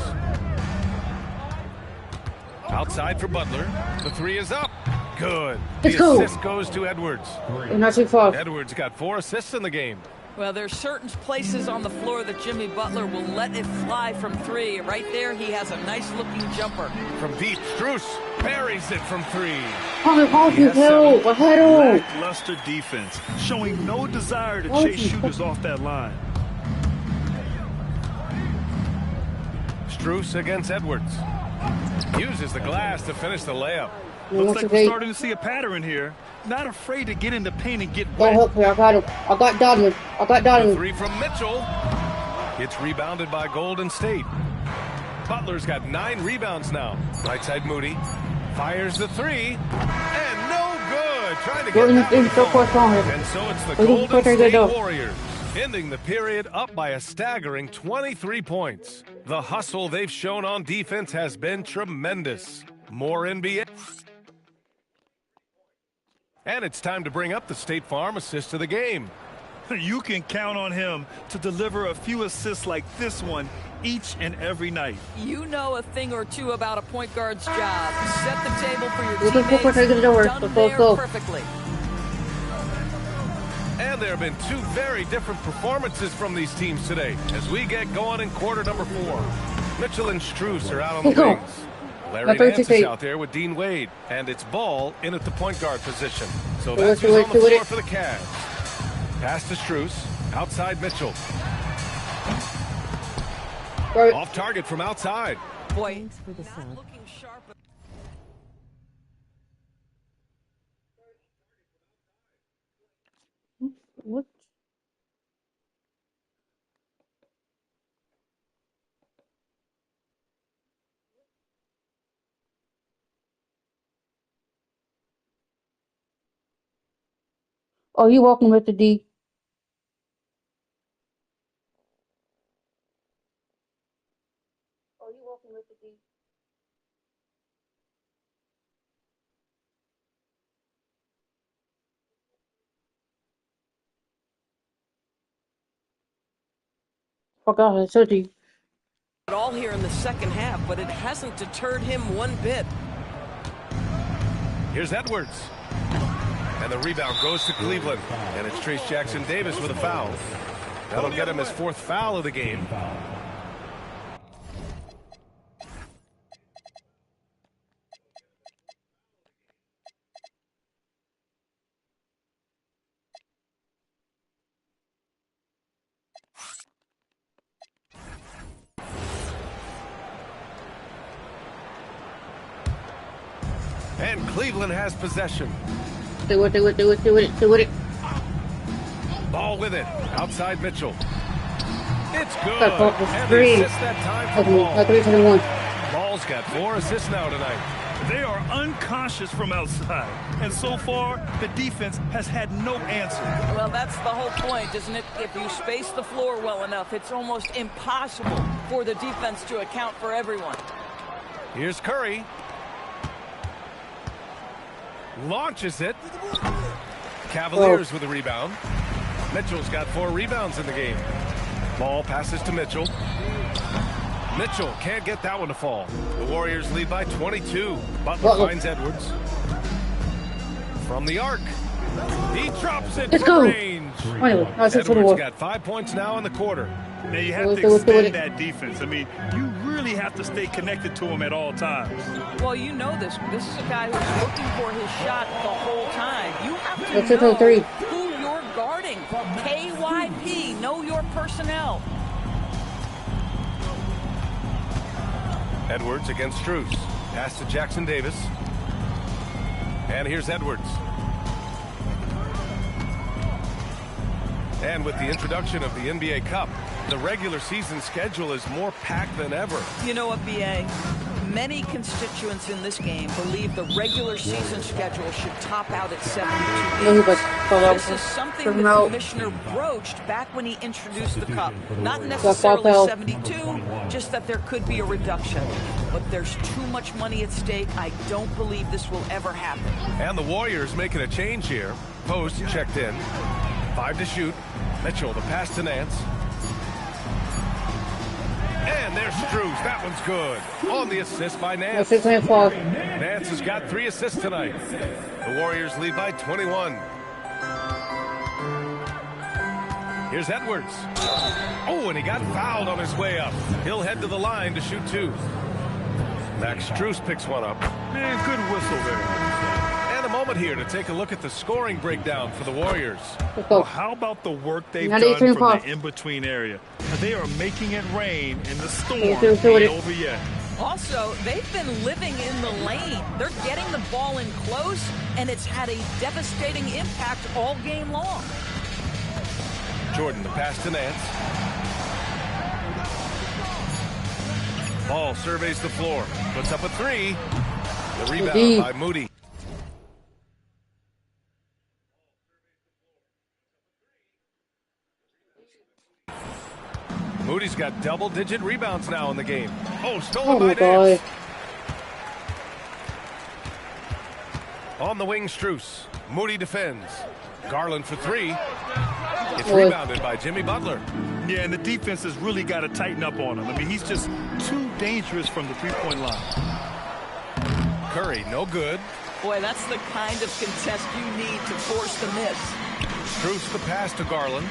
Outside for Butler. The three is up. Good. The assist goes to Edwards. Not too far. Edwards got 4 assists in the game. Well, there's certain places on the floor that Jimmy Butler will let it fly from 3. Right there, he has a nice-looking jumper. From deep, Strus buries it from 3. Lackluster defense, showing no desire to chase shooters off that line. Strus against Edwards. Uses the glass to finish the layup. Looks like we're starting to see a pattern here. Not afraid to get in the paint and get wet. I got him. I got Donovan. The 3 from Mitchell. It's rebounded by Golden State. Butler's got 9 rebounds now. Right side Moody. Fires the 3. And no good. Trying to get that one. And so it's the Golden State Warriors, ending the period up by a staggering 23 points. The hustle they've shown on defense has been tremendous. More NBA. And it's time to bring up the State Farm assist of the game. You can count on him to deliver a few assists like this one each and every night. You know a thing or two about a point guard's job. Set the table for your teammates. Done there perfectly. And there have been 2 very different performances from these teams today as we get going in quarter number 4. Mitchell and Strus are out on the wings. Larry Nance is out there with Dean Wade, and it's Ball in at the point guard position. So that's who's on the floor for the Cavs. Pass to Strus, outside Mitchell. Off target from outside. Boy, looking sharp. What? Oh, you're welcome, Mr. D. Forgot I told you. All here in the second half, but it hasn't deterred him one bit. Here's Edwards. And the rebound goes to Cleveland. And it's Trace Jackson Davis with a foul. That'll get him his 4th foul of the game. And Cleveland has possession. Do it. Ball with it. Outside Mitchell. It's good. And the assist that time for Ball. Ball's got 4 assists now tonight. They are unconscious from outside. And so far, the defense has had no answer. Well, that's the whole point, isn't it? If you space the floor well enough, it's almost impossible for the defense to account for everyone. Here's Curry. Launches it. Cavaliers with a rebound. Mitchell's got 4 rebounds in the game. Ball passes to Mitchell. Mitchell can't get that one to fall. The Warriors lead by 22. Butler finds Edwards. From the arc. He drops it from range. Edwards got 5 points now in the quarter. Now you have to extend that defense. I mean, you really have to stay connected to him at all times. Well, you know this. This is a guy who's looking for his shot the whole time. You have to know who you're guarding. KYP, know your personnel. Edwards against Strus. Pass to Jackson Davis. And here's Edwards. And with the introduction of the NBA Cup, the regular season schedule is more packed than ever. You know what, B.A.? Many constituents in this game believe the regular season schedule should top out at 72 games. This is something the commissioner broached back when he introduced the cup. Not necessarily 72, just that there could be a reduction. But there's too much money at stake. I don't believe this will ever happen. And the Warriors making a change here. Post checked in. 5 to shoot. Mitchell, the pass to Nance. And there's Struz. That one's good. On the assist by Nance. Nance has got 3 assists tonight. The Warriors lead by 21. Here's Edwards. Oh, and he got fouled on his way up. He'll head to the line to shoot 2. Max Strus picks one up. Man, good whistle there. And a moment here to take a look at the scoring breakdown for the Warriors. Well, how about the work they've done from the in-between area? They are making it rain, and the storm ain't over yet. Also, they've been living in the lane. They're getting the ball in close, and it's had a devastating impact all game long. Jordan, the pass to Nance. Ball surveys the floor. Puts up a 3. The rebound by Moody. Moody's got double-digit rebounds now in the game. Oh, stolen by Nance. On the wing, Strus. Moody defends. Garland for 3. It's rebounded by Jimmy Butler. Yeah, and the defense has really got to tighten up on him. I mean, he's just too dangerous from the three-point line. Curry, no good. Boy, that's the kind of contest you need to force the miss. Strus the pass to Garland.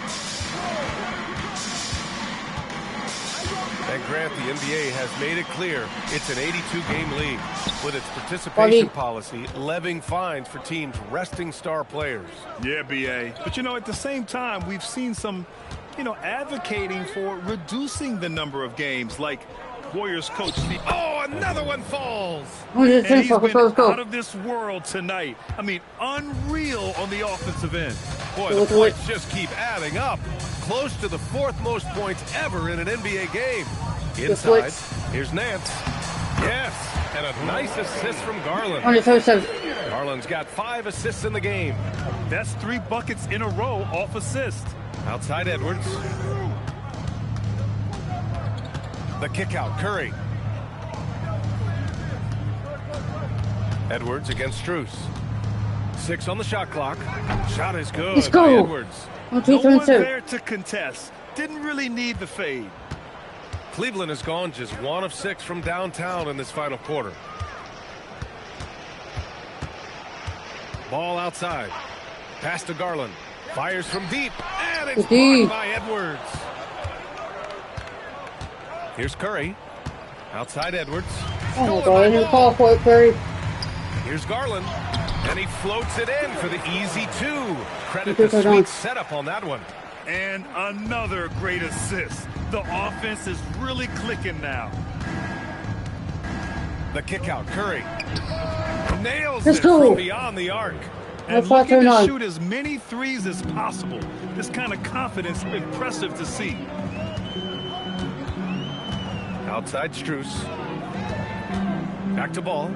And Grant, the NBA has made it clear it's an 82-game league with its participation policy levying fines for teams resting star players. Yeah, B.A. But, you know, at the same time, we've seen some, advocating for reducing the number of games, like Warriors coach. Oh, another one falls. And he's been out of this world tonight. I mean, unreal on the offensive end. Boy, the points just keep adding up. Close to the 4th most points ever in an NBA game. Inside, here's Nance. Yes, and a nice assist from Garland. Garland's got 5 assists in the game. That's 3 buckets in a row off assist. Outside Edwards. The kick out, Curry. Edwards against Strus. 6 on the shot clock. Shot is good. Let's go. By Edwards. No one there to contest. Didn't really need the fade. Cleveland has gone just 1 of 6 from downtown in this final quarter. Ball outside. Pass to Garland. Fires from deep. And it's blocked by Edwards. Here's Curry. Outside Edwards. Oh my God, I didn't call for it, Curry. Here's Garland. And he floats it in for the easy 2. Credit the sweet setup on that one. And another great assist. The offense is really clicking now. The kick out, Curry. Nails it from beyond the arc. And looking to shoot as many threes as possible. This kind of confidence, impressive to see. Outside Strus. Back to ball.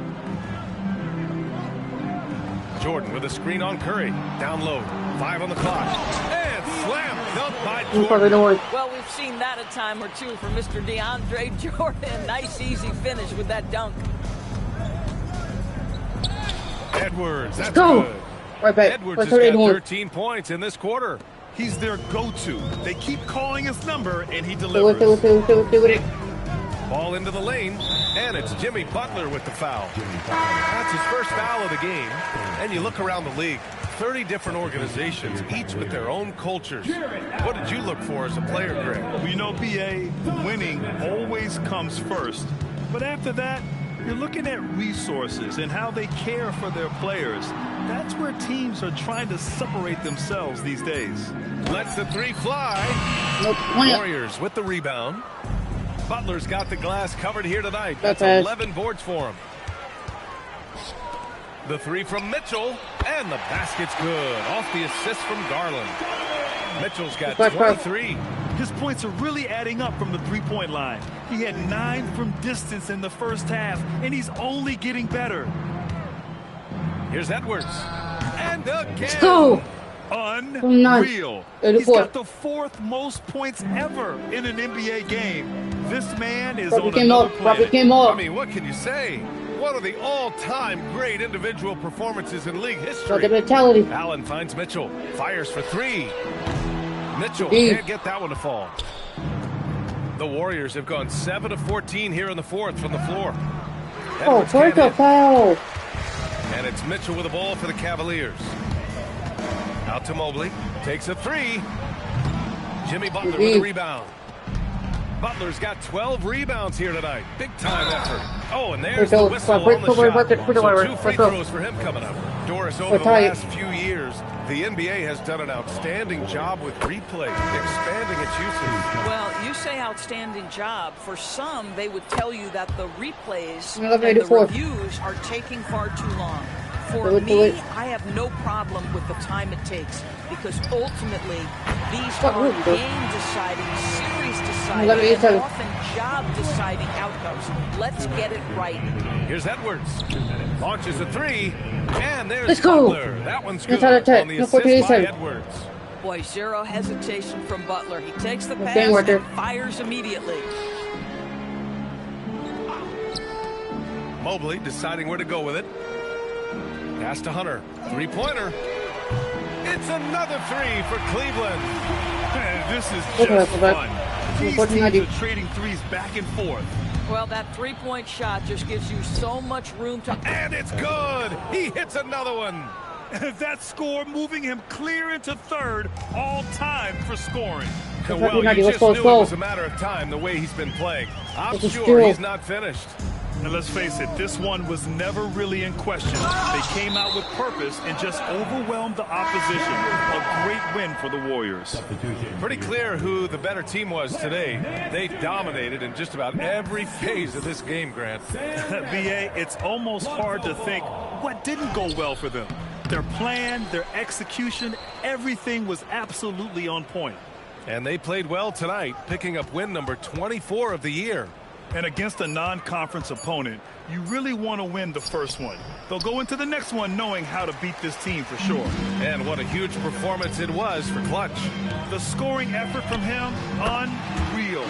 Jordan with a screen on Curry. Down low. 5 on the clock. And slam dunk by Jordan. Well, we've seen that a time or two from Mr. DeAndre Jordan. Nice, easy finish with that dunk. Edwards, that's good. Right back. Edwards has got 13 points in this quarter. He's their go-to. They keep calling his number, and he delivers. Ball into the lane, and it's Jimmy Butler with the foul. That's his first foul of the game. And you look around the league, 30 different organizations, each with their own cultures. What did you look for as a player, Greg? Well, you know, B.A., winning always comes first. But after that, you're looking at resources and how they care for their players. That's where teams are trying to separate themselves these days. Lets the 3 fly. Warriors with the rebound. Butler's got the glass covered here tonight. That's 11 boards for him. The 3 from Mitchell, and the basket's good. Off the assist from Garland. Mitchell's got 23. His points are really adding up from the three-point line. He had 9 from distance in the first half, and he's only getting better. Here's Edwards. And again. Let's go. Unreal. He's got the 4th most points ever in an NBA game. This man is on another planet. I mean, what can you say? One of the all-time great individual performances in league history. Allen finds Mitchell. Fires for 3. Mitchell can't get that one to fall. The Warriors have gone 7 of 14 here in the 4th from the floor. Oh, Porto foul. And it's Mitchell with the ball for the Cavaliers. Out to Mobley. Takes a 3. Jimmy Butler with a rebound. Butler's got 12 rebounds here tonight. Big time effort. Oh, and there's the whistle on the shot. So 2 free throws for him coming up. Doris, over the last few years, the NBA has done an outstanding job with replay, expanding its usage. Well, you say outstanding job. For some, they would tell you that the replays and the reviews are taking far too long. For me, I have no problem with the time it takes, because ultimately these are game-deciding, series-deciding, and often job-deciding outcomes. Let's get it right. Here's Edwards. Launches a 3, and there's Butler. That one's good on the assist by Edwards. Boy, zero hesitation from Butler. He takes the pass and fires immediately. Mobley deciding where to go with it. Pass to Hunter. 3-pointer. It's another 3 for Cleveland. This is just fun. These teams are trading threes back and forth. Well, that 3-point shot just gives you so much room to... And it's good. He hits another one. That score moving him clear into 3rd all time for scoring. Well, you just knew it was a matter of time the way he's been playing. I'm sure he's not finished. And let's face it, this one was never really in question. They came out with purpose and just overwhelmed the opposition. A great win for the Warriors. Pretty clear who the better team was today. They dominated in just about every phase of this game, Grant. B.A., it's almost hard to think what didn't go well for them. Their plan, their execution, everything was absolutely on point. And they played well tonight, picking up win number 24 of the year. And against a non-conference opponent, you really want to win the first one. They'll go into the next one knowing how to beat this team for sure. And what a huge performance it was for Clutch. The scoring effort from him, unreal.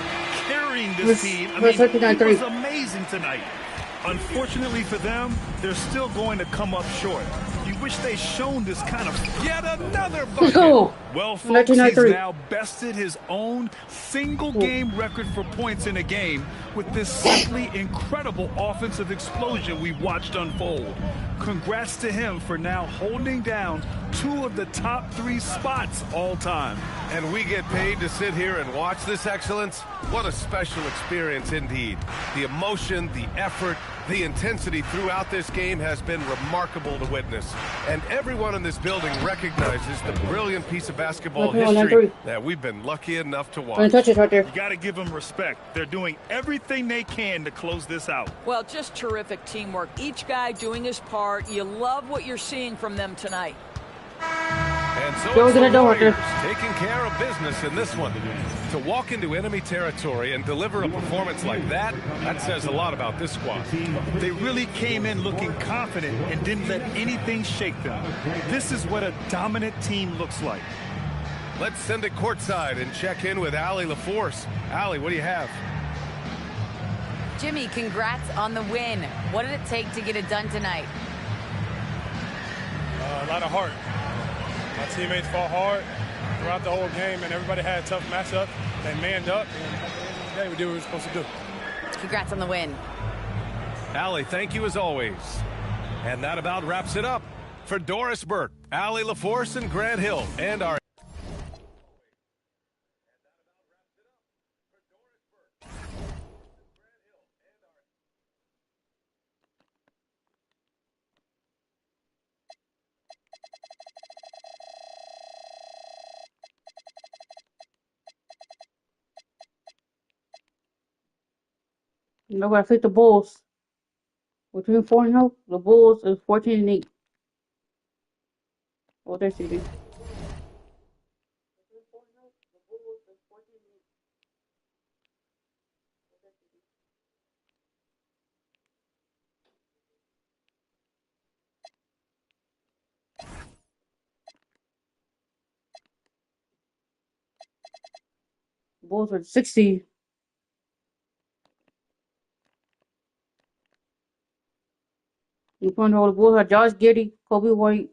Carrying this team, I mean, it was amazing tonight. Unfortunately for them, they're still going to come up short. You wish they'd shown this kind of yet another bucket. Well, folks, he's now bested his own single-game record for points in a game with this simply incredible offensive explosion we watched unfold. Congrats to him for now holding down 2 of the top 3 spots all time. And we get paid to sit here and watch this excellence? What a special experience indeed. The emotion, the effort, the intensity throughout this game has been remarkable to witness. And everyone in this building recognizes the brilliant piece of basketball history that we've been lucky enough to watch. You got to give them respect. They're doing everything they can to close this out. Well, just terrific teamwork. Each guy doing his part. You love what you're seeing from them tonight. And so it's the Warriors taking care of business in this one. To walk into enemy territory and deliver a performance like that, that says a lot about this squad. They really came in looking confident and didn't let anything shake them. This is what a dominant team looks like. Let's send it courtside and check in with Allie LaForce. Allie, what do you have? Jimmy, congrats on the win. What did it take to get it done tonight? A lot of heart. My teammates fought hard throughout the whole game, and everybody had a tough matchup. They manned up, and at the end of the day, we did what we were supposed to do. Congrats on the win. Allie, thank you as always. And that about wraps it up. For Doris Burke, Allie LaForce, and Grant Hill, and our... No, I picked the Bulls. Between 4-0, the Bulls is 14-8. Oh, there's CD. Bulls are 60. In front of the Bulls are Josh Giddey, Kobe White,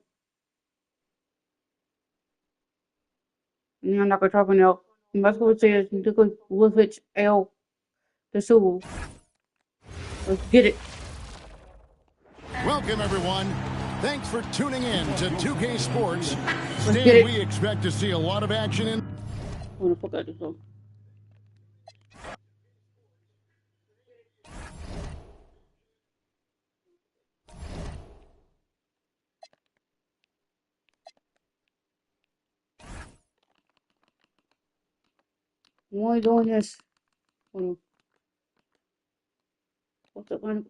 and I'm not going to talk about it. That's what it says. Nikola Vucevic, L. The Super. Let's get it. Welcome, everyone. Thanks for tuning in to 2K Sports. Today, we expect to see a lot of action in. What the fuck I just saw? Why are you doing this? Hold on. What's up, man?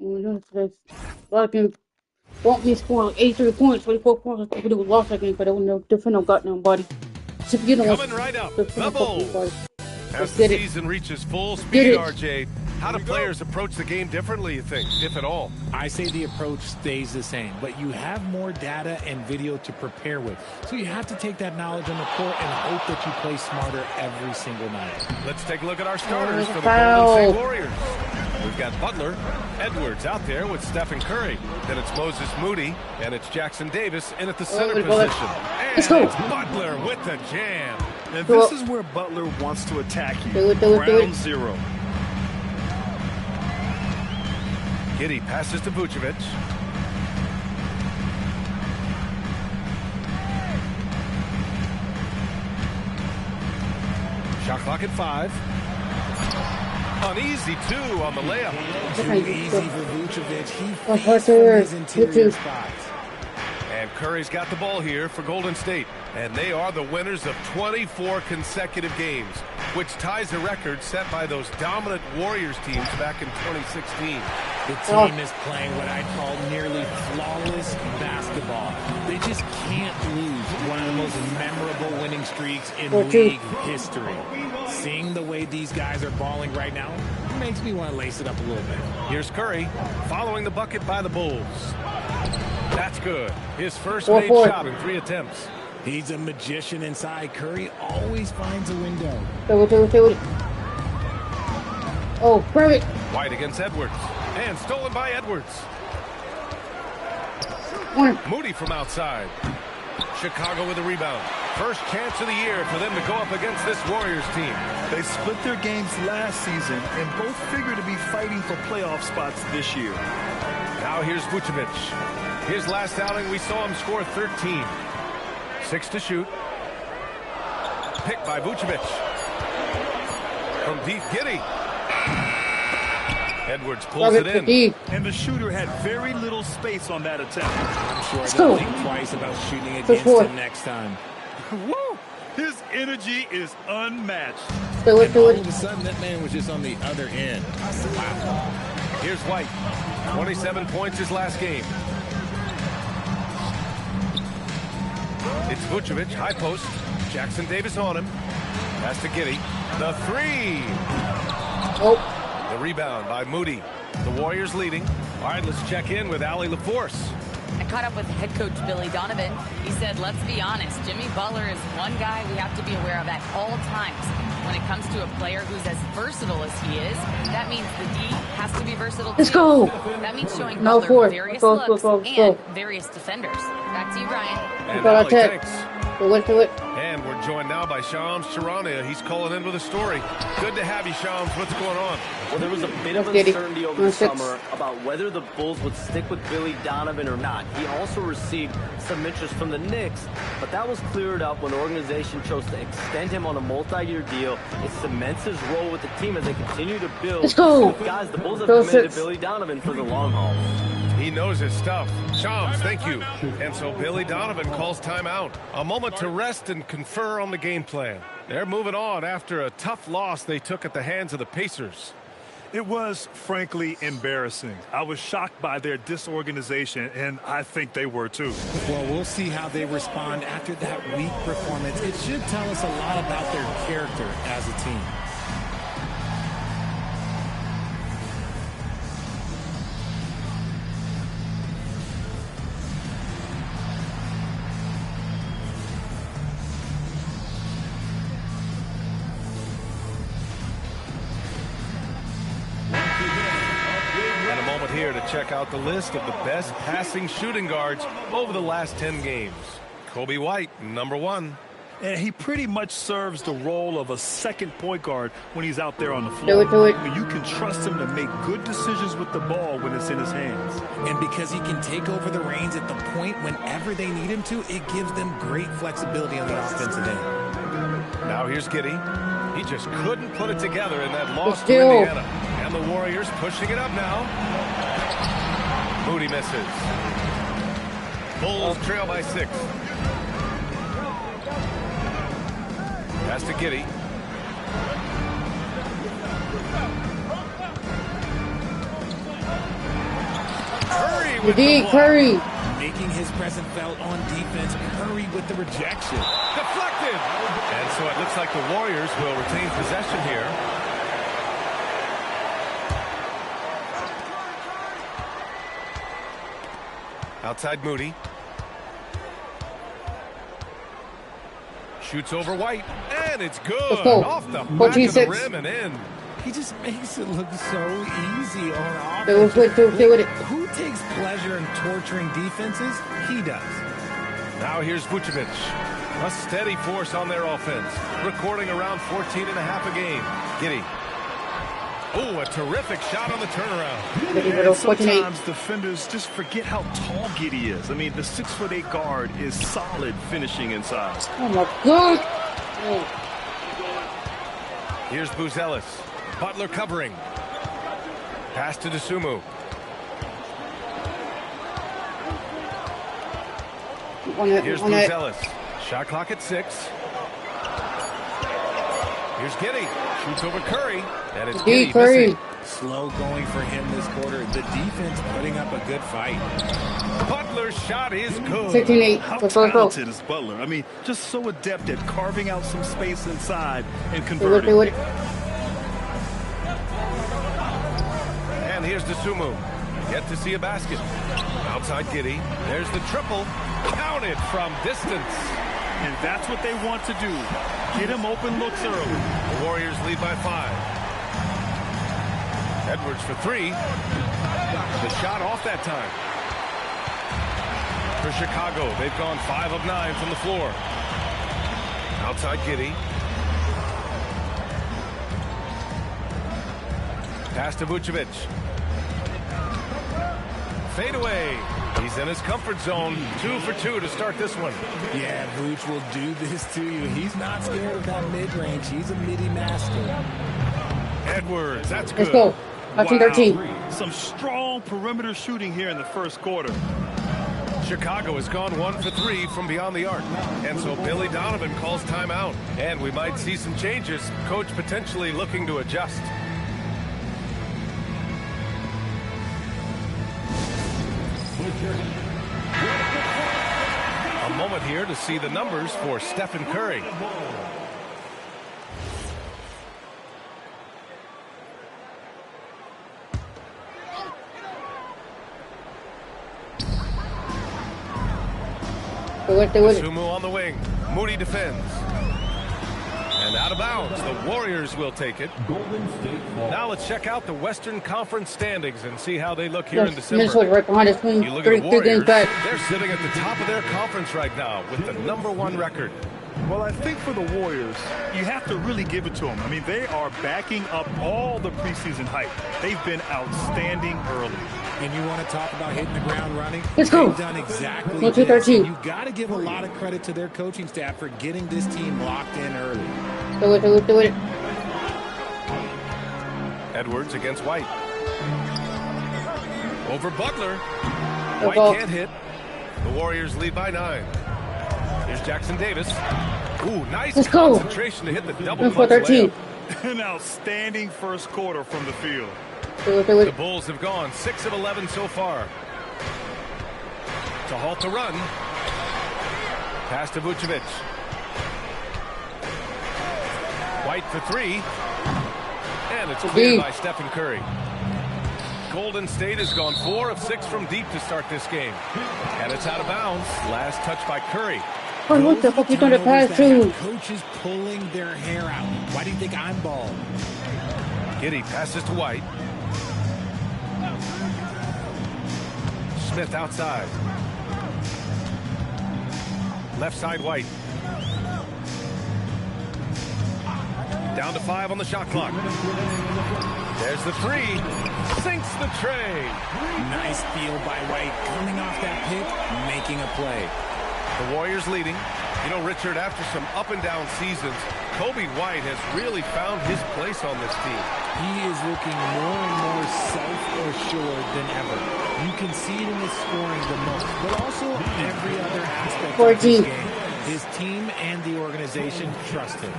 A lot of people want me to score like 83 points, 24 points. I think it was lost that game because there was no defend no goddamn body. Coming right up, the Bulls. As the season reaches full speed, RJ, how do players approach the game differently, you think, if at all? I say the approach stays the same, but you have more data and video to prepare with. So you have to take that knowledge on the court and hope that you play smarter every single night. Let's take a look at our starters for the Golden State Warriors. We've got Butler, Edwards out there with Stephen Curry. Then it's Moses Moody, and it's Jackson Davis in at the center position. And it's Butler with the jam. And this is where Butler wants to attack you. Round zero. Giddey passes to Vucevic. Shot clock at 5. Uneasy 2 on the layup. Too easy for Vucevic. He feeds from his interior spots. And Curry's got the ball here for Golden State. And they are the winners of 24 consecutive games, which ties a record set by those dominant Warriors teams back in 2016. The team is playing what I call nearly flawless basketball. They just can't lose one of the most memorable winning streaks in league history. Seeing the way these guys are balling right now makes me want to lace it up a little bit. Here's Curry following the bucket by the Bulls. That's good. His first made shot in 3 attempts. He's a magician inside. Curry always finds a window. Oh, perfect. White against Edwards. And stolen by Edwards. Moody from outside. Chicago with a rebound. First chance of the year for them to go up against this Warriors team. They split their games last season and both figure to be fighting for playoff spots this year. Now here's Vucevic. His last outing, we saw him score 13. 6 to shoot. Picked by Vucevic. From deep, Giddey. Edwards pulls it in. And the shooter had very little space on that attempt. I'm sure they'll think twice about shooting against him next time. Woo! His energy is unmatched. And all of a sudden, that man was just on the other end. Wow. Here's White. 27 points his last game. It's Vucevic, high post. Jackson Davis on him. Pass to Giddey. The 3. Oh. The rebound by Moody. The Warriors leading. All right, let's check in with Allie LaForce. I caught up with head coach Billy Donovan. He said, let's be honest, Jimmy Butler is one guy we have to be aware of at all times. When it comes to a player who's as versatile as he is, that means the D has to be versatile too. Let's go. That means showing Butler various looks and various defenders. Back to you, Brian. And Allie, thanks. To it. And we're joined now by Shams Charania. He's calling in with a story. Good to have you, Shams. What's going on? Well, there was a bit of uncertainty over the summer about whether the Bulls would stick with Billy Donovan or not. He also received some interest from the Knicks, but that was cleared up when the organization chose to extend him on a multi-year deal. It cements his role with the team as they continue to build. Let's go. Guys, the Bulls have committed to Billy Donovan for the long haul. He knows his stuff. Shams, thank you. And so Billy Donovan calls timeout. A moment to rest and confer on the game plan. They're moving on after a tough loss they took at the hands of the Pacers. It was, frankly, embarrassing. I was shocked by their disorganization, and I think they were too. Well, we'll see how they respond after that weak performance. It should tell us a lot about their character as a team. here to check out the list of the best passing shooting guards over the last 10 games. Kobe White, number 1. And he pretty much serves the role of a second point guard when he's out there on the floor. I mean, you can trust him to make good decisions with the ball when it's in his hands. And because he can take over the reins at the point whenever they need him to, it gives them great flexibility on the offensive end. Now here's Giddey. He just couldn't put it together in that loss to Indiana. And the Warriors pushing it up now. Moody misses. Bulls trail by 6. Pass to Giddey. Curry with the block. Curry. Making his presence felt on defense. Curry with the rejection. Deflected. And so it looks like the Warriors will retain possession here. Outside Moody. Shoots over White, and it's good. Off the back of the rim and in. He just makes it look so easy on offense. Who takes pleasure in torturing defenses? He does. Now here's Vucevic. A steady force on their offense. Recording around 14 and a half a game. Giddey. Oh, a terrific shot on the turnaround. And sometimes defenders just forget how tall Giddey is. I mean, the 6'8" guard is solid finishing inside. Oh my God! Here's Buzelis. Butler covering. Pass to Dosunmu. Here's Buzelis. Shot clock at 6. Here's Giddey. Shoots over Curry. And it's Giddey missing. Slow going for him this quarter. The defense putting up a good fight. Butler's shot is good. 16-8. How talented is Butler? I mean, just so adept at carving out some space inside and converting. And here's Dosunmu. Yet to see a basket. Outside Giddey. There's the triple. Counted from distance. And that's what they want to do. Get him open looks early. The Warriors lead by 5. Edwards for 3. The shot off that time. For Chicago, they've gone 5 of 9 from the floor. Outside Giddey. Pass to Vucevic. Fade away. He's in his comfort zone. 2 for 2 to start this one. Yeah, Vuce will do this to you. He's not scared of that mid-range. He's a midi master. Edwards, that's good. Let's go. 13-13. Wow. Some strong perimeter shooting here in the first quarter. Chicago has gone 1 for 3 from beyond the arc. And so Billy Donovan calls timeout. And we might see some changes. Coach potentially looking to adjust. A moment here to see the numbers for Stephen Curry. Dosunmu on the wing. Moody defends. And out of bounds. The Warriors will take it. Now let's check out the Western Conference standings and see how they look here in December. Minnesota right behind us. You look at the Warriors, they're sitting at the top of their conference right now with the #1 record. Well, I think for the Warriors, you have to really give it to them. I mean, they are backing up all the preseason hype. They've been outstanding early. And you want to talk about hitting the ground running? Let's go. They've done exactly this. You got to give a lot of credit to their coaching staff for getting this team locked in early. Do it. Edwards against White. Over Butler. White can't hit. The Warriors lead by 9. Here's Jackson Davis. Ooh, nice concentration to hit the double clutch layup. An outstanding first quarter from the field. The Bulls have gone 6 of 11 so far. To halt the run. Pass to Vucevic. White for 3. And it's cleared by Stephen Curry. Golden State has gone 4 of 6 from deep to start this game. And it's out of bounds. Last touch by Curry. Oh, what the fuck you trying to pass to? Coaches pulling their hair out. Why do you think I'm bald? Giddey passes to White. Smith outside. Left side White. Down to 5 on the shot clock. There's the 3. Sinks the tray. Nice steal by White. Coming off that pick, making a play. The Warriors leading. You know, Richard, after some up and down seasons, Kobe White has really found his place on this team. He is looking more and more self-assured than ever. You can see it in his scoring the most, but also every other aspect of his game. His team and the organization trust him.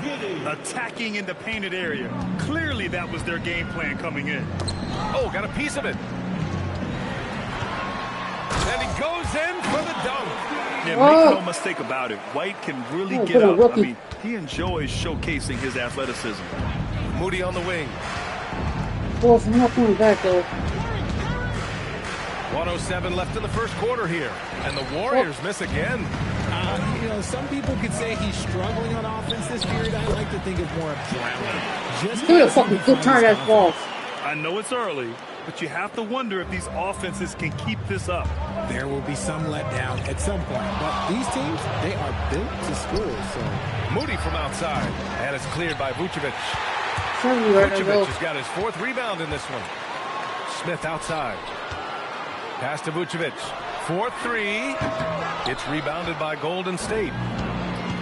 Attacking in the painted area. Clearly that was their game plan coming in. Oh, got a piece of it. And he goes in for the dunk. Yeah, make no mistake about it. White can really get up. I mean, he enjoys showcasing his athleticism. Moody on the wing. Well, I'm not coming back, though. 1:07 left in the first quarter here. And the Warriors miss again. You know, some people could say he's struggling on offense this period. I like to think of more of drowning. Just do a fucking good turn that ball. I know it's early, but you have to wonder if these offenses can keep this up. There will be some letdown at some point, but these teams, they are built to score. So Moody from outside, and it's cleared by Vucevic. Vucevic has got his 4th rebound in this one. Smith outside. Pass to Vucevic. 4-3. It's rebounded by Golden State.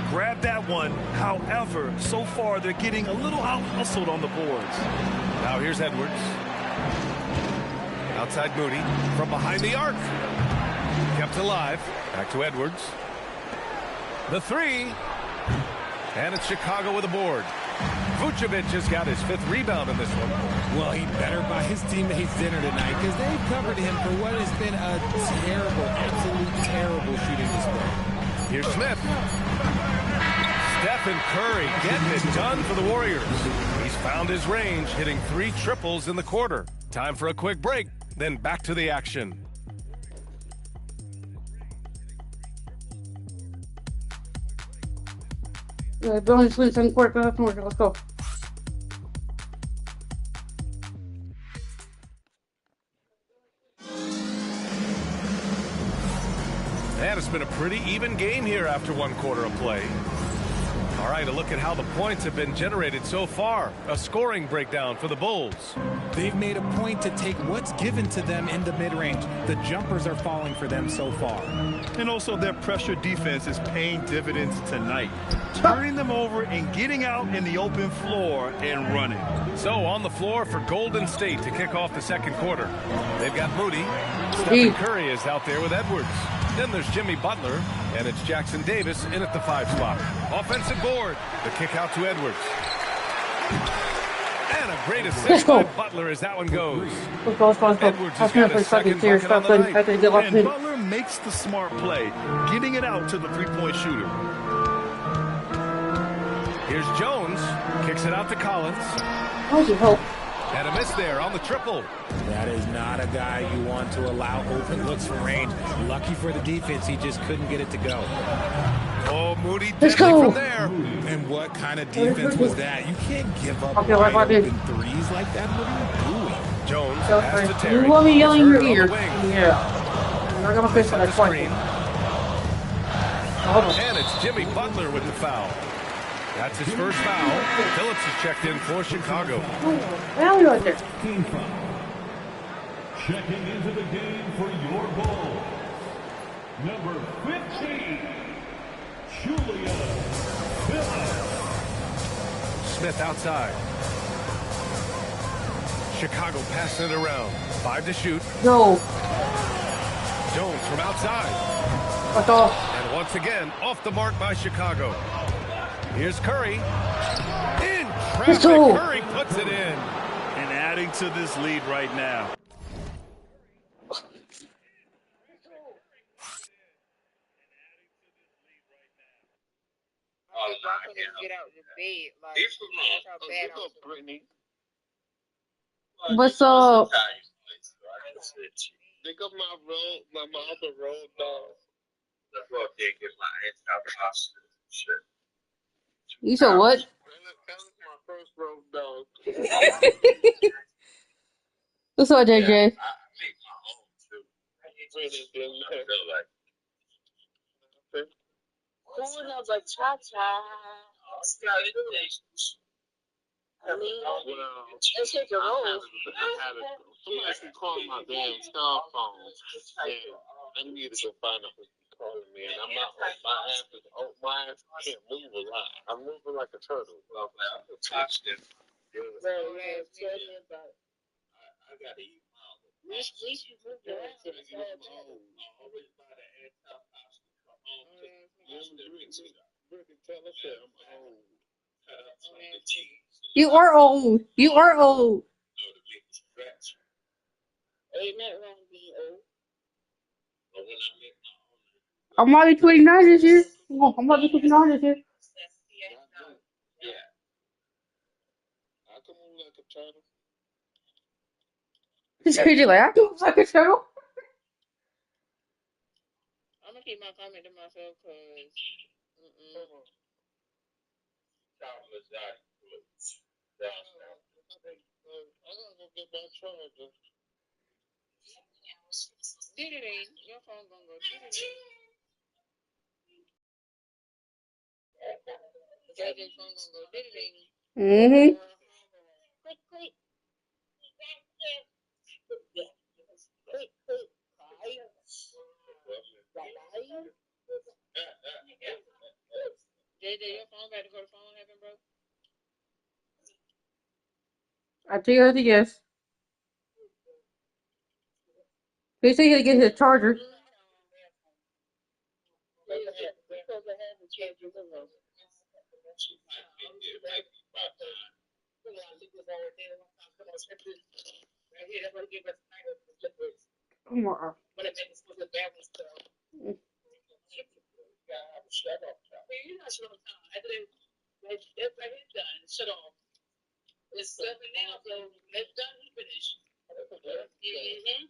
Grab that one. However, so far they're getting a little out-hustled on the boards. Now here's Edwards. Outside Moody. From behind the arc. Kept alive. Back to Edwards. The 3. And it's Chicago with a board. Vucevic has got his 5th rebound in this one. Well, he better buy his teammates dinner tonight because they've covered him for what has been a terrible, absolute terrible shooting display. Here's Smith. Stephen Curry getting it done for the Warriors. He's found his range, hitting 3 triples in the quarter. Time for a quick break, then back to the action. Billy Swin, 2nd quarter, let's go. And it's been a pretty even game here after 1 quarter of play. All right, a look at how the points have been generated so far. A scoring breakdown for the Bulls. They've made a point to take what's given to them in the mid-range. The jumpers are falling for them so far. And also their pressure defense is paying dividends tonight. Turning them over and getting out in the open floor and running. So on the floor for Golden State to kick off the 2nd quarter. They've got Moody. Stephen Curry is out there with Edwards. Then there's Jimmy Butler, and it's Jackson Davis in at the 5 spot. Offensive board. The kick out to Edwards. And a great assist by Butler as that one goes. Let's go. Edwards has got his 2nd bucket on the night. And Butler makes the smart play, getting it out to the 3-point shooter. Here's Jones. Kicks it out to Collins. How's your help? And a miss there on the triple. That is not a guy you want to allow open looks from range. Lucky for the defense, he just couldn't get it to go. Oh, Moody Let's go. From there. And what kind of defense was that? You can't give up wide open threes like that. What are you doing? Jones has to Terry. You want me yelling in your ear? Yeah. I'm going to face that screen. And it's Jimmy Butler with the foul. That's his first foul. Phillips is checked in for Chicago. Well, right there. Checking into the game for your Bulls. Number 15, Julia Phillips. Smith outside. Chicago passing it around. 5 to shoot. No. Jones from outside. That's off. And once again, off the mark by Chicago. Here's Curry. In traffic, Curry puts it in. And adding to this lead right now. Get out the bed, like, that's how bad I'm Brittni. What's up? Pick up my other road dog. That's why I can't get my ass out of the hospital and shit. You said what? That was my first road dog. What's up, JJ? Yeah, I make my own too. Cool up like cha-cha. I mean, let's take a roll. Somebody call my damn cell phone. I need to go find out who's calling me, and I'm not. My ass can't move a lot. I'm moving like a turtle. Well, I feel touched it. Tell me about it. I gotta eat my own. At least you moved your ass to the side. Always buy the anti-pasta. Brittni, tell us that I'm old. You are old. You are old. Ain't nothing wrong with being old. I'm already 29 this year. Oh, I'm already 29 this year. I can move like a turtle. You're like, I can move like a turtle. I'm gonna keep my comment to myself because. I gotta go get my charger. Ding-a-ding. Your phone gonna go ding-a-ding. JJ's phone gonna go ding-a-ding. Mm-hmm. Click, click. JJ, your phone got to go to phone heaven, bro? I tell you yes. They say you gotta get his charger. Come on. It's 7 now, so it's done. He finished. Mm-hmm.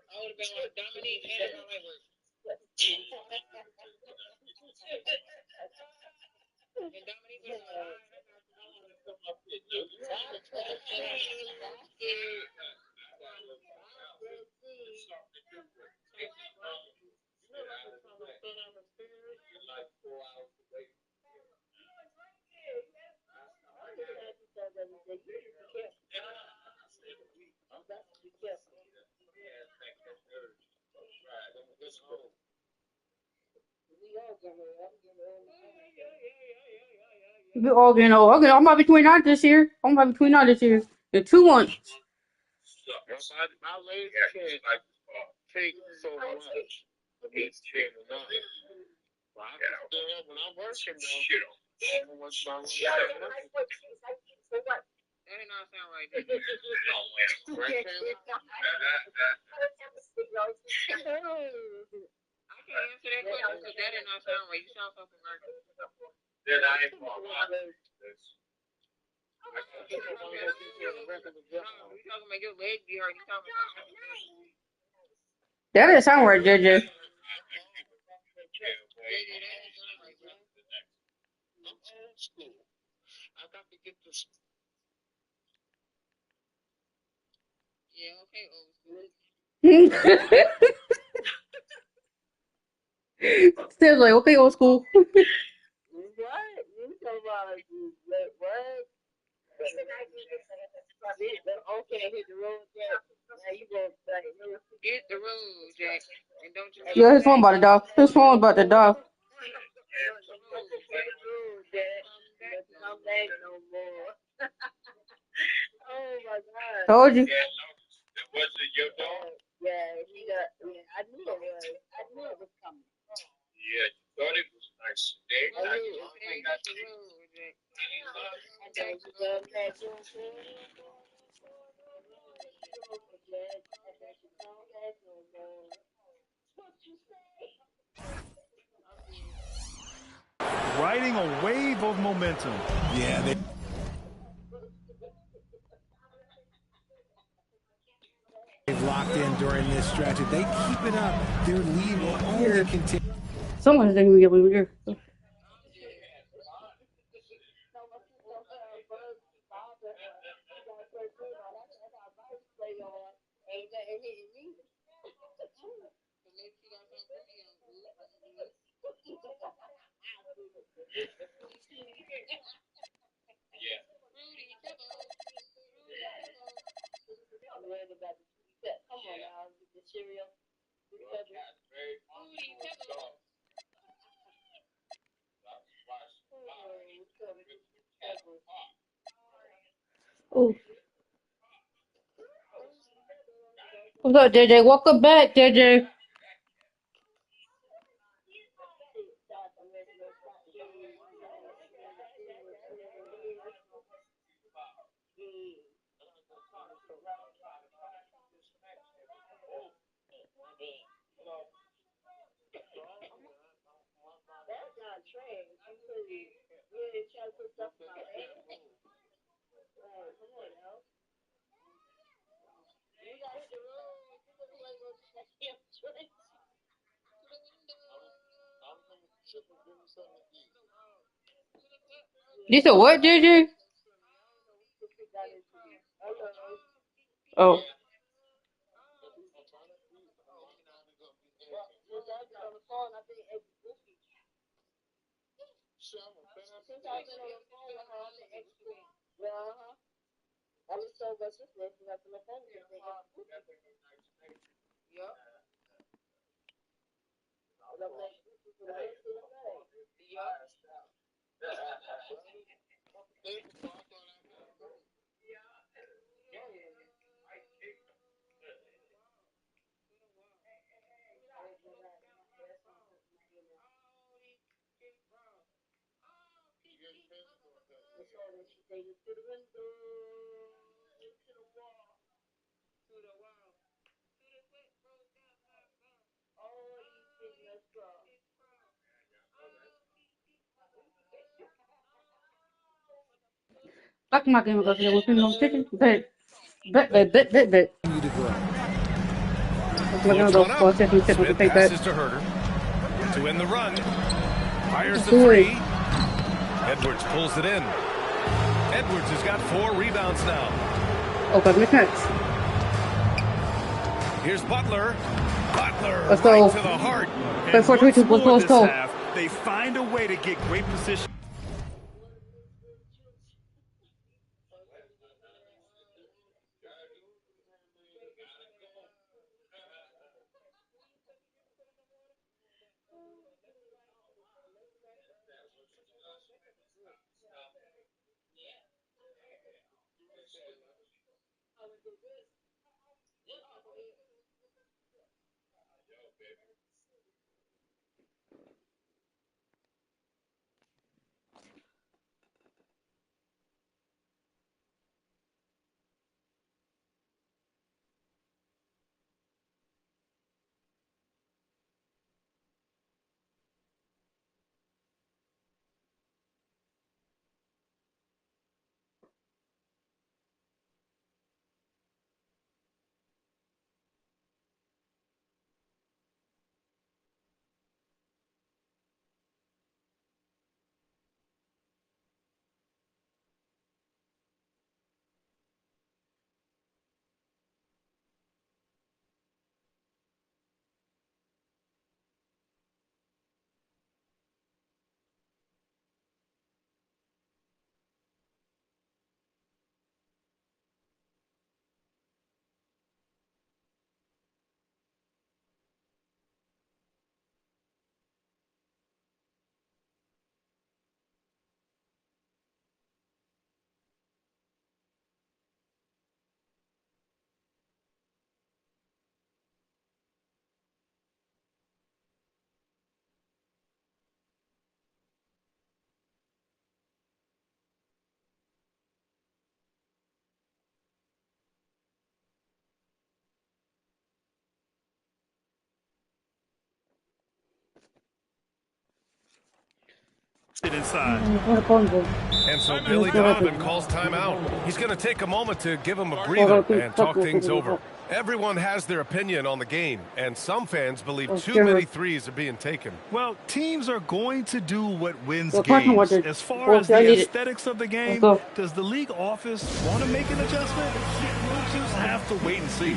I would have been like Dominique and I like work. And Dominique was like, We all getting old. Okay, I'm about to be 29 this year. I'm about to be 29 this year. In 2 months. My lady can't take so much of this shit enough. But I can still, when I'm working though, I don't want my that did not sound right. I can't answer that question because that did not sound right. You sound so perverted. Then I ain't going to You talking about your leg be hurt. You talking about That didn't sound right, JJ. I'm old school. I got to get this. Yeah, okay, old school. Still like, okay, old school. What? You talking about what? Okay, hit the road, Jack. Now you go like hit the road, Jack, and don't you? Yeah, his phone about to die. His phone about to die. Come back no more. Oh my God. Told you. Was it your dog? Yeah, he got. Yeah, I knew it was. I knew it was coming. Yeah, you thought it was nice today. I knew it was coming. Hit the road, Jack. And then you come back to riding a wave of momentum. Yeah, they've locked in during this stretch. If they keep it up, their lead will only continue. Someone's going to get over here. Oh. What's up, JJ? Welcome back, JJ. You said what, JJ? Oh. Back my game because we're no chicken. Bet. Puts one up. Smith passes to Herter. To win the run. Fires the three. Edwards pulls it in. Edwards has got 4 rebounds now. Okay, make sense. Here's Butler. Butler Let's right go. to the heart. And once more this half, they find a way to get great position. inside. And so Billy Donovan calls timeout. He's going to take a moment to give him a breather and talk things over. Everyone has their opinion on the game, and some fans believe too many threes are being taken. Well, teams are going to do what wins games. As far as the aesthetics of the game, does the league office want to make an adjustment? We'll just have to wait and see.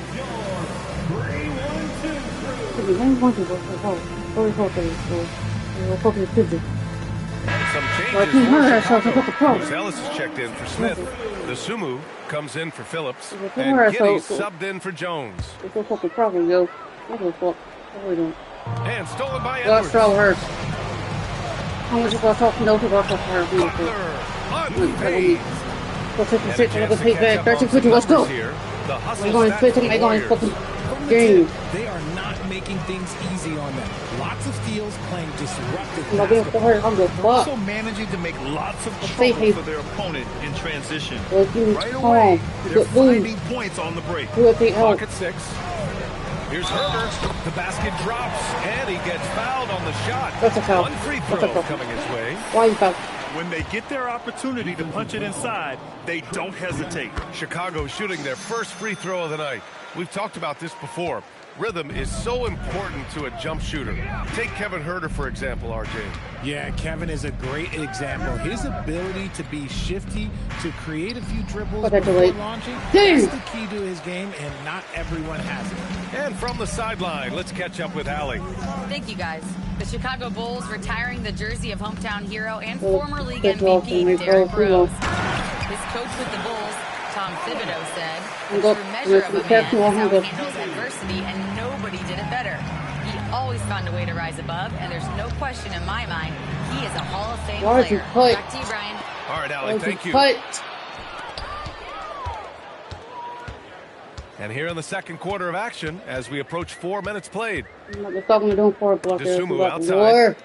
Some changes for Chicago. Ellis is checked in for Smith. The Sumu comes in for Phillips. And Giddy subbed in for Jones. And stolen by Edwards. Butler, unfazed. Let's go. We're going fucking game. They are not making things easy on them. Lots of steals, playing disruptive basketball. Also managing to make lots of trouble for their opponent in transition. Right away, they're finding points on the break. Clock at 6. Here's Herbert. The basket drops, and he gets fouled on the shot. That's a foul. One free throw coming his way. Why you foul? When they get their opportunity to punch it inside, they don't hesitate. Chicago shooting their first free throw of the night. We've talked about this before. Rhythm is so important to a jump shooter. Take Kevin Huerter, for example, RJ. Yeah, Kevin is a great example. His ability to be shifty, to create a few dribbles before launching, that's the key to his game, and not everyone has it. And from the sideline, let's catch up with Allie. Thank you, guys. The Chicago Bulls retiring the jersey of hometown hero and former league MVP Derrick Rose. His coach with the Bulls, Tom Thibodeau, said, "The true measure of a man is how he handles adversity, and nobody did it better. He always found a way to rise above, and there's no question in my mind he is a Hall of Fame player." Back to you, Brian. All right, Allie, thank you. And here in the second quarter of action, as we approach 4 minutes played. Desumu outside.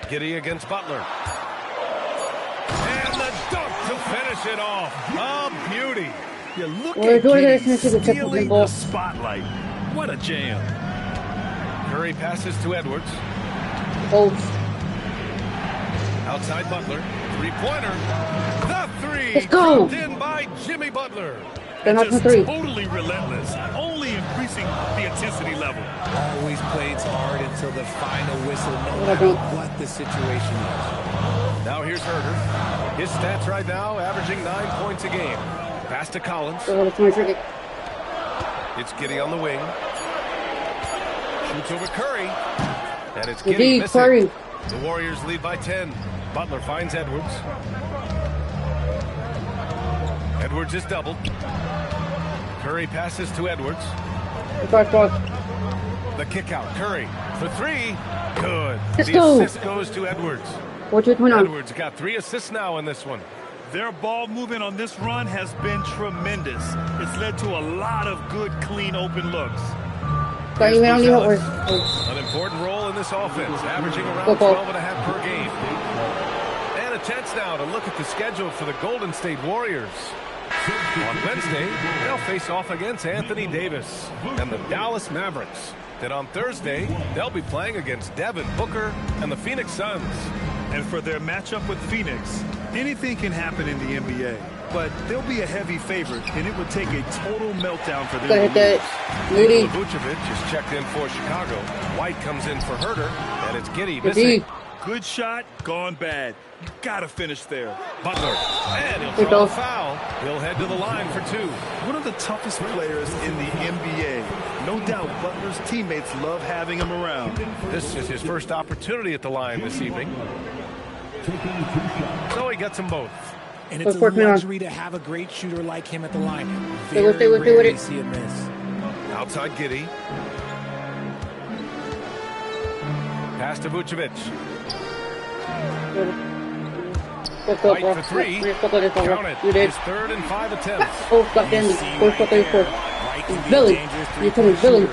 Giddy against Butler. And the dunk to finish it off. A beauty. You look at Giddy stealing the spotlight. What a jam. Curry passes to Edwards. Outside Butler. Three-pointer. The three. Let's go. In by Jimmy Butler. Just totally relentless. Only increasing the intensity level. Always plays hard until the final whistle, no matter what the situation is. Now here's Huerter. His stats right now averaging 9 points a game. Pass to Collins. It's Giddy on the wing. Shoots over Curry. And it's Giddy missing. The Warriors lead by 10. Butler finds Edwards. Edwards is doubled. Curry passes to Edwards. The kick out. Curry for three. Good. The assist goes to Edwards. Edwards got 3 assists now in this one. Their ball movement on this run has been tremendous. It's led to a lot of good, clean, open looks. An important role in this offense, averaging around 12.5 per game. And a chance now to look at the schedule for the Golden State Warriors. On Wednesday, they'll face off against Anthony Davis and the Dallas Mavericks. Then on Thursday, they'll be playing against Devin Booker and the Phoenix Suns. And for their matchup with Phoenix, anything can happen in the NBA. But they'll be a heavy favorite, and it would take a total meltdown for them to lose. Nikola Vucevic is checked in for Chicago. White comes in for Huerter, and it's Giddy missing. Good shot, gone bad. You gotta finish there. Butler, and he'll throw a foul. He'll head to the line for 2. One of the toughest players in the NBA. No doubt Butler's teammates love having him around. This is his first opportunity at the line this evening. So he gets them both. And it's a luxury to have a great shooter like him at the line. Very rarely to see a miss. Outside Giddy. Pass to Vucevic. White for 3. Count it. His 3rd and 5 attempts. Billy. You told me Billy.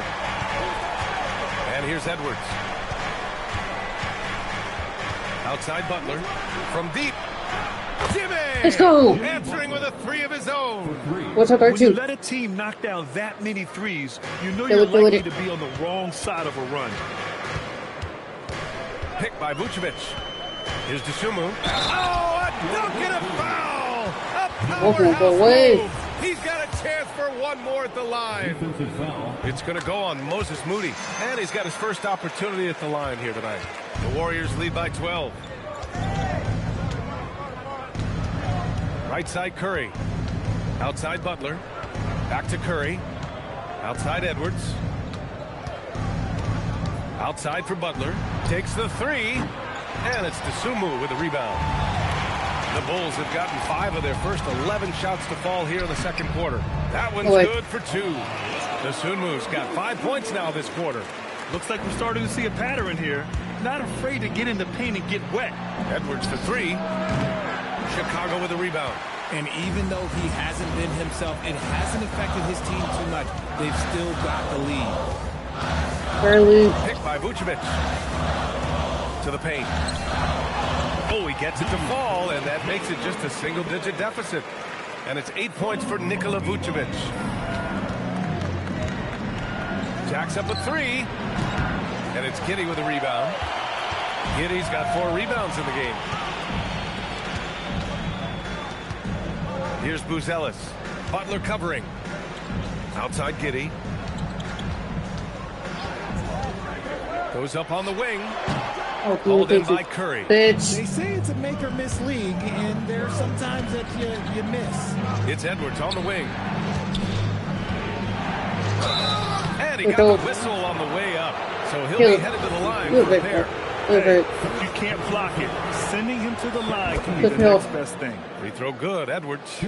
And here's Edwards. Outside Butler. From deep. Jimmy! Let's go! Answering with a 3 of his own. What's up, When you let a team knock down that many threes, you know you're likely to be on the wrong side of a run. Picked by Vucevic. Here's Dosunmu. Oh, a dunk and a foul! A powerhouse move. He's got a chance for one more at the line. It's going to go on Moses Moody. And he's got his first opportunity at the line here tonight. The Warriors lead by 12. Right side Curry. Outside Butler. Back to Curry. Outside Edwards. Outside for Butler. Takes the three. And it's Dosunmu with the rebound. The Bulls have gotten 5 of their first 11 shots to fall here in the second quarter. That one's good for 2. Dosunmu's got 5 points now this quarter. Looks like we're starting to see a pattern here. Not afraid to get in the paint and get wet. Edwards for 3. Chicago with a rebound. And even though he hasn't been himself, it hasn't affected his team too much. They've still got the lead. Barely. Picked by Vucevic. To the paint. Oh, he gets it to fall, and that makes it just a single-digit deficit. And it's 8 points for Nikola Vucevic. Jacks up a 3. And it's Giddey with a rebound. Giddey's got 4 rebounds in the game. Here's Buzelis. Butler covering. Outside Giddey. Goes up on the wing. Hold in by Curry. They say it's a make or miss league, and there are some times that you miss. It's Edwards on the wing. And he got the whistle on the way up. So he'll be headed to the line for a pair. Hey, you can't block it. Sending him to the line can be the next best thing. Free throw good, Edwards.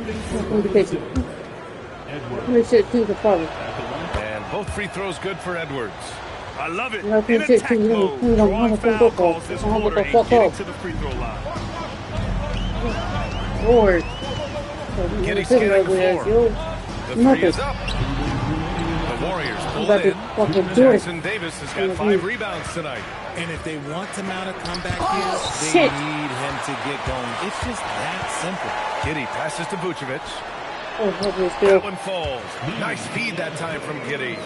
And both free throws good for Edwards. I love it. In attack mode, drawing foul calls this quarter and getting to the free throw line. Lord. Giddey scanning the floor. The 3 is up. The Warriors pull it in. Jackson Davis has got 5 rebounds tonight. And if they want to mount a comeback here, they need him to get going. It's just that simple. Giddey passes to Vucevic. Oh, that one falls. Nice feed that time from Giddey.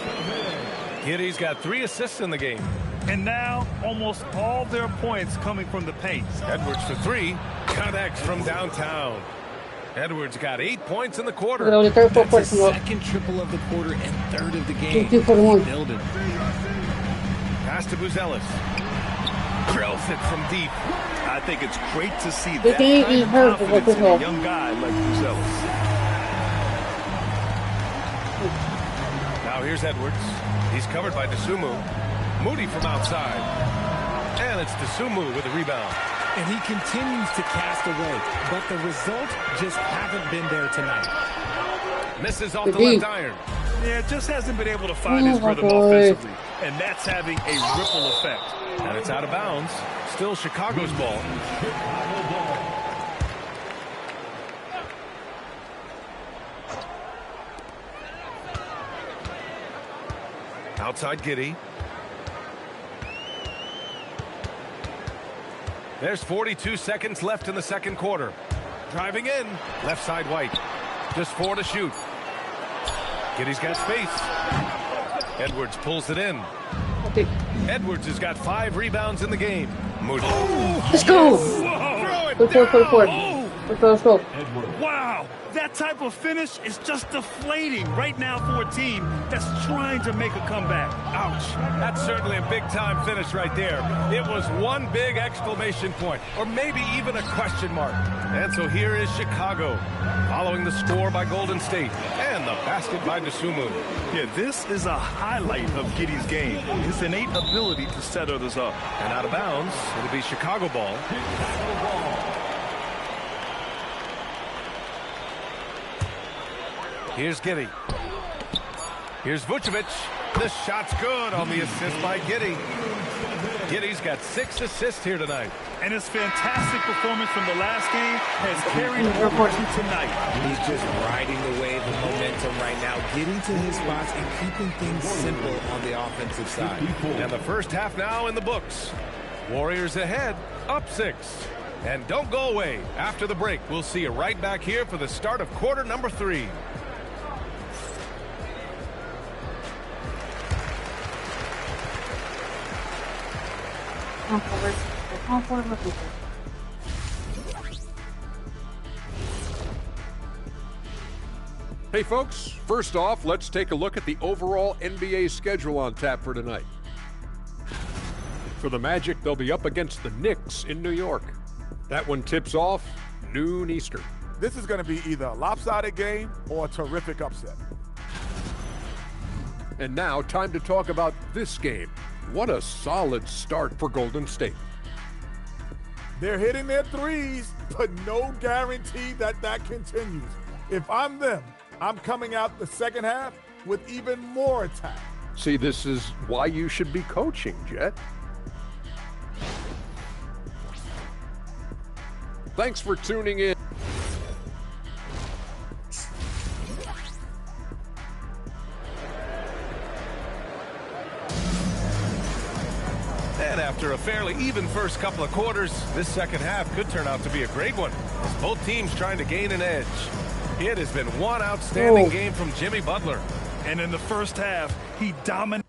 Giddey's got 3 assists in the game. And now, almost all their points coming from the paint. Edwards for 3. Connects from downtown. Edwards got 8 points in the quarter. That's his second triple of the quarter and third of the game. Building. Pass to Buzelis. Drills it from deep. I think it's great to see that kind of confidence in a young guy like Buzelis. Now here's Edwards. He's covered by Dosunmu. Moody from outside. And it's Dosunmu with the rebound. And he continues to cast away, but the results just haven't been there tonight. Misses off the left iron. Yeah, just hasn't been able to find his rhythm offensively. And that's having a ripple effect. And it's out of bounds. Still Chicago's ball. Outside Giddey. There's 42 seconds left in the second quarter. Driving in. Left side White. Just 4 to shoot. Giddey's got space. Edwards pulls it in. Okay. Edwards has got 5 rebounds in the game. Moody. Let's go. Let's go. Wow. That type of finish is just deflating right now for a team that's trying to make a comeback. Ouch. That's certainly a big-time finish right there. It was one big exclamation point, or maybe even a question mark. And so here is Chicago, following the score by Golden State and the basket by Dosunmu. Yeah, this is a highlight of Giddey's game. His innate ability to set others up. And out of bounds, it'll be Chicago ball. Here's Giddey. Here's Vucevic. The shot's good on the assist by Giddey. Giddey's got 6 assists here tonight. And his fantastic performance from the last game has carried over to tonight. He's just riding the wave of momentum right now, getting to his spots and keeping things simple on the offensive side. And the first half now in the books. Warriors ahead, up 6. And don't go away. After the break, we'll see you right back here for the start of quarter number 3. Hey folks, first off, let's take a look at the overall NBA schedule on tap for tonight. For the Magic, they'll be up against the Knicks in New York. That one tips off noon Eastern. This is going to be either a lopsided game or a terrific upset. And now, time to talk about this game. What a solid start for Golden State. They're hitting their threes, but no guarantee that that continues. If I'm them, I'm coming out the second half with even more attack. See, this is why you should be coaching, Jet. Thanks for tuning in. And after a fairly even first couple of quarters, this second half could turn out to be a great one, as both teams trying to gain an edge. It has been one outstanding game from Jimmy Butler. And in the first half, he dominated.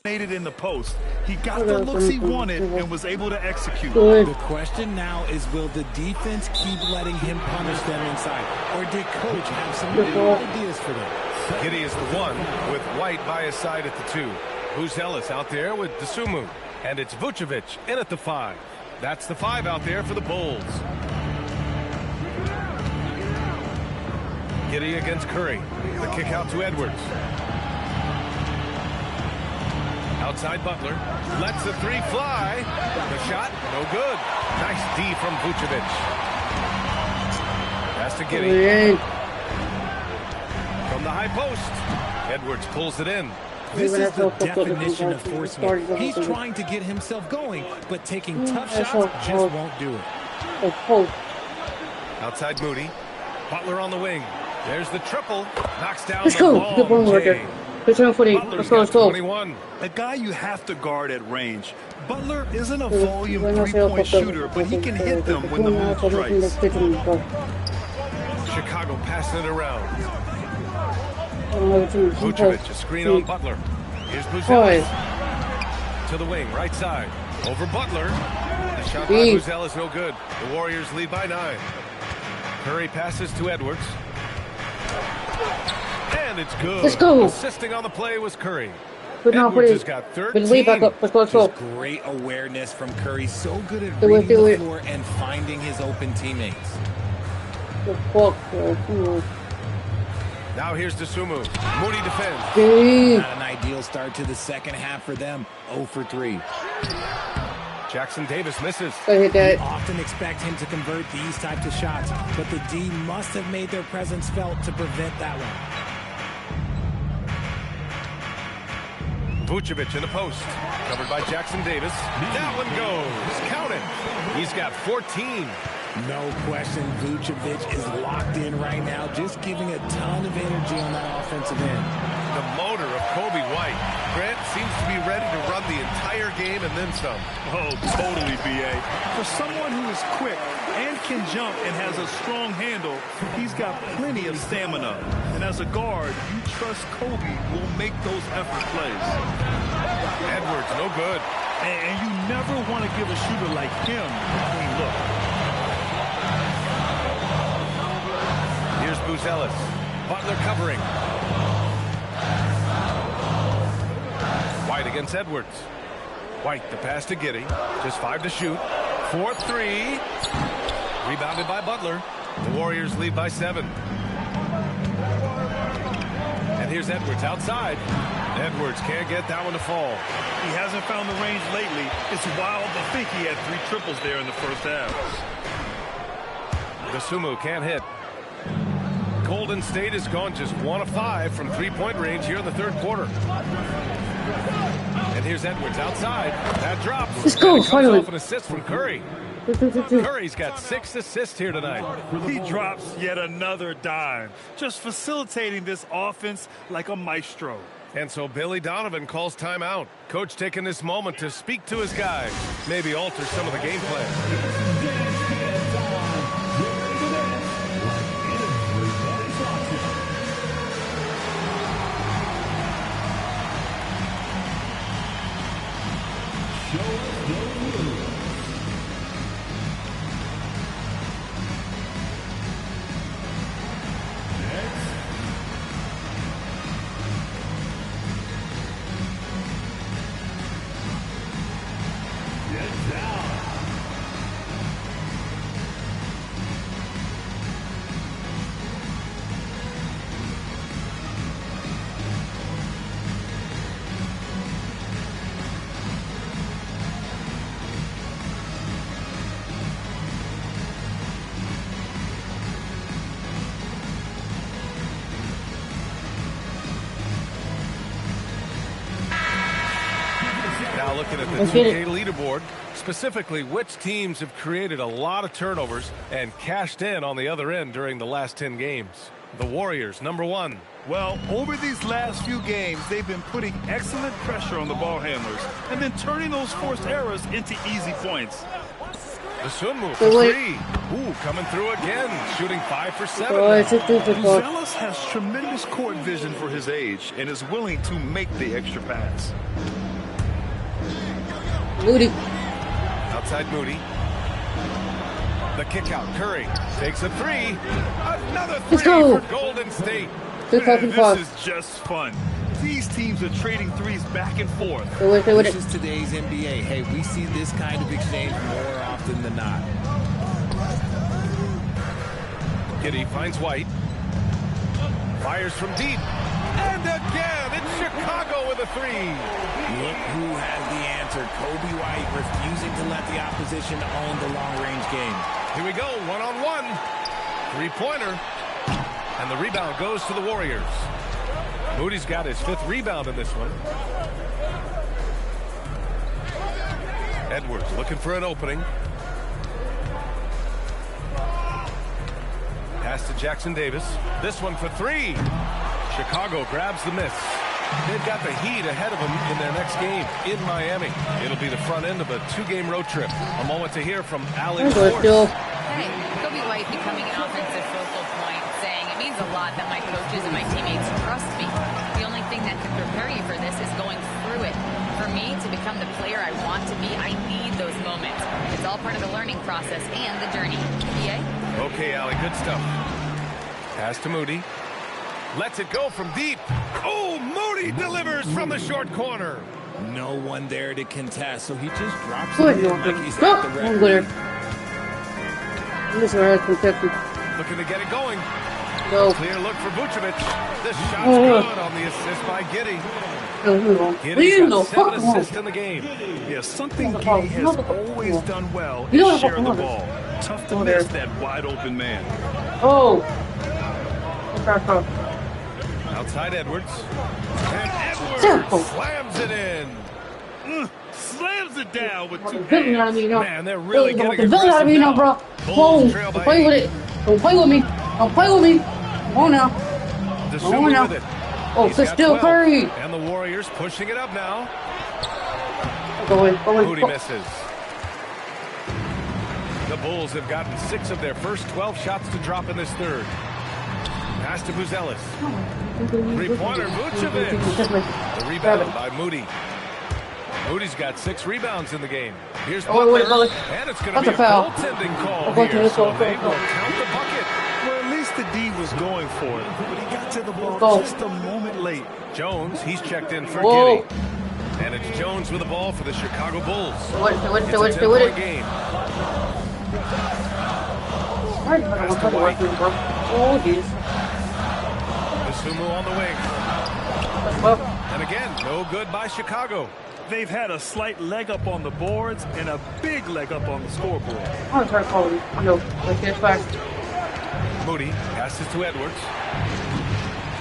In the post. He got the looks he wanted and was able to execute. The question now is, will the defense keep letting him punish them inside? Or did Coach have some new ideas for them? Giddey is the one with White by his side at the 2. Buzelis out there with Dosunmu. And it's Vucevic in at the 5. That's the 5 out there for the Bulls. Giddey against Curry. The kick out to Edwards. Outside Butler. Lets the 3 fly. The shot, no good. Nice D from Vucevic. Pass to Giddey. From the high post. Edwards pulls it in. This is the definition of forcing. He's trying to get himself going, but taking tough shots just won't do it. Outside Moody. Butler on the wing. There's the triple. Knocks down the long J. Let's go. 21. A guy you have to guard at range. Butler isn't a volume 3-point shooter, but he can hit them when the move strikes. Chicago passing it around. Vucevic, a screen on Butler. Here's Buzelis. To the wing, right side. Over Butler. The shot by Buzelis, no good. The Warriors lead by 9. Curry passes to Edwards. And it's good. Let's go. Assisting on the play was Curry. Edwards has got 13. Let's go. Great awareness from Curry. So good at reading the floor and finding his open teammates. Now here's Dosunmu. Moody defends. Not an ideal start to the second half for them. 0 for 3. Jackson Davis misses. We often expect him to convert these types of shots, but the D must have made their presence felt to prevent that one. Vucevic in the post. Covered by Jackson Davis. That one goes. Count it. He's got 14. No question, Vucevic is locked in right now, just giving a ton of energy on that offensive end. The motor of Kobe White. Grant seems to be ready to run the entire game and then some. Oh, totally, B.A. For someone who is quick and can jump and has a strong handle, he's got plenty of stamina. And as a guard, you trust Kobe will make those effort plays. Edwards, no good. And you never want to give a shooter like him a clean look. Here's Buzelis. Butler covering. White against Edwards. White, the pass to Giddey. Just 5 to shoot. 4-3. Rebounded by Butler. The Warriors lead by 7. And here's Edwards outside. Edwards can't get that one to fall. He hasn't found the range lately. It's wild to think he had 3 triples there in the first half. Dosunmu can't hit. Golden State has gone just 1 of 5 from 3-point range here in the third quarter. And here's Edwards outside. That drops. Let's go. Finally. Off an assist from Curry. Curry's got 6 assists here tonight. He drops yet another dime, just facilitating this offense like a maestro. And so Billy Donovan calls timeout. Coach taking this moment to speak to his guys, maybe alter some of the game plan. Looking at the 2K leaderboard, specifically which teams have created a lot of turnovers and cashed in on the other end during the last 10 games. The Warriors, number 1. Well, over these last few games, they've been putting excellent pressure on the ball handlers and then turning those forced errors into easy points. Dosunmu for 3. Ooh, coming through again, shooting 5 for 7 Buzelis has tremendous court vision for his age and is willing to make the extra pass. Moody. Outside Moody. The kick out. Curry takes a three. Another three for Golden State. Man, this is just fun. These teams are trading threes back and forth. This is today's NBA. Hey, we see this kind of exchange more often than not. Giddy finds White. Fires from deep. And again, it's Chicago with a three. Look who has the answer. Kobe White refusing to let the opposition own the long-range game. Here we go, one-on-one. Three-pointer. And the rebound goes to the Warriors. Moody's got his 5th rebound in this one. Edwards looking for an opening. Pass to Jackson Davis. This one for 3. Chicago grabs the miss. They've got the Heat ahead of them in their next game in Miami. It'll be the front end of a 2-game road trip. A moment to hear from Alex Force. Hey, Kobe White becoming an offensive focal point, saying it means a lot that my coaches and my teammates trust me. The only thing that can prepare you for this is going through it. For me to become the player I want to be, I need those moments. It's all part of the learning process and the journey. EA? Okay, Allie, good stuff. Pass to Moody. Lets it go from deep. Oh, Moody delivers from the short corner. No one there to contest, so he just drops it in like he's at the record. Looking to get it going. No. Clear look for Vucevic. The shot's good on the assist by Giddy. Giddy's got 7 assists in the game. Yeah, something Giddy has always done well is share the ball. Tough to miss that wide open man. Oh. Outside Edwards. And Edwards slams it in. Slams it down with 2 hands. Man, they're really getting aggressive out of me now, bro. Whoa, don't play with it. Don't play with me. Don't play with me. Come on now. Come on now. Oh, it's still Curry. And the Warriors pushing it up now. Go Moody misses. The Bulls have gotten 6 of their first 12 shots to drop in this third. Pass to Buzelis. Three-pointer, Vucevic. The rebound by Moody. Moody's got 6 rebounds in the game. Here's Butler, and it's going to be a goaltending call here, so they will count the bucket. Well, at least the D was going for it, but he got to the ball just a moment late. Jones, he's checked in for Giddy. And it's Jones with the ball for the Chicago Bulls. It's a 10-point game. Oh, jeez. Sumu on the wing. And again, no good by Chicago. They've had a slight leg up on the boards and a big leg up on the scoreboard. I'm going to try to call you. No, let's get fast. Moody passes to Edwards.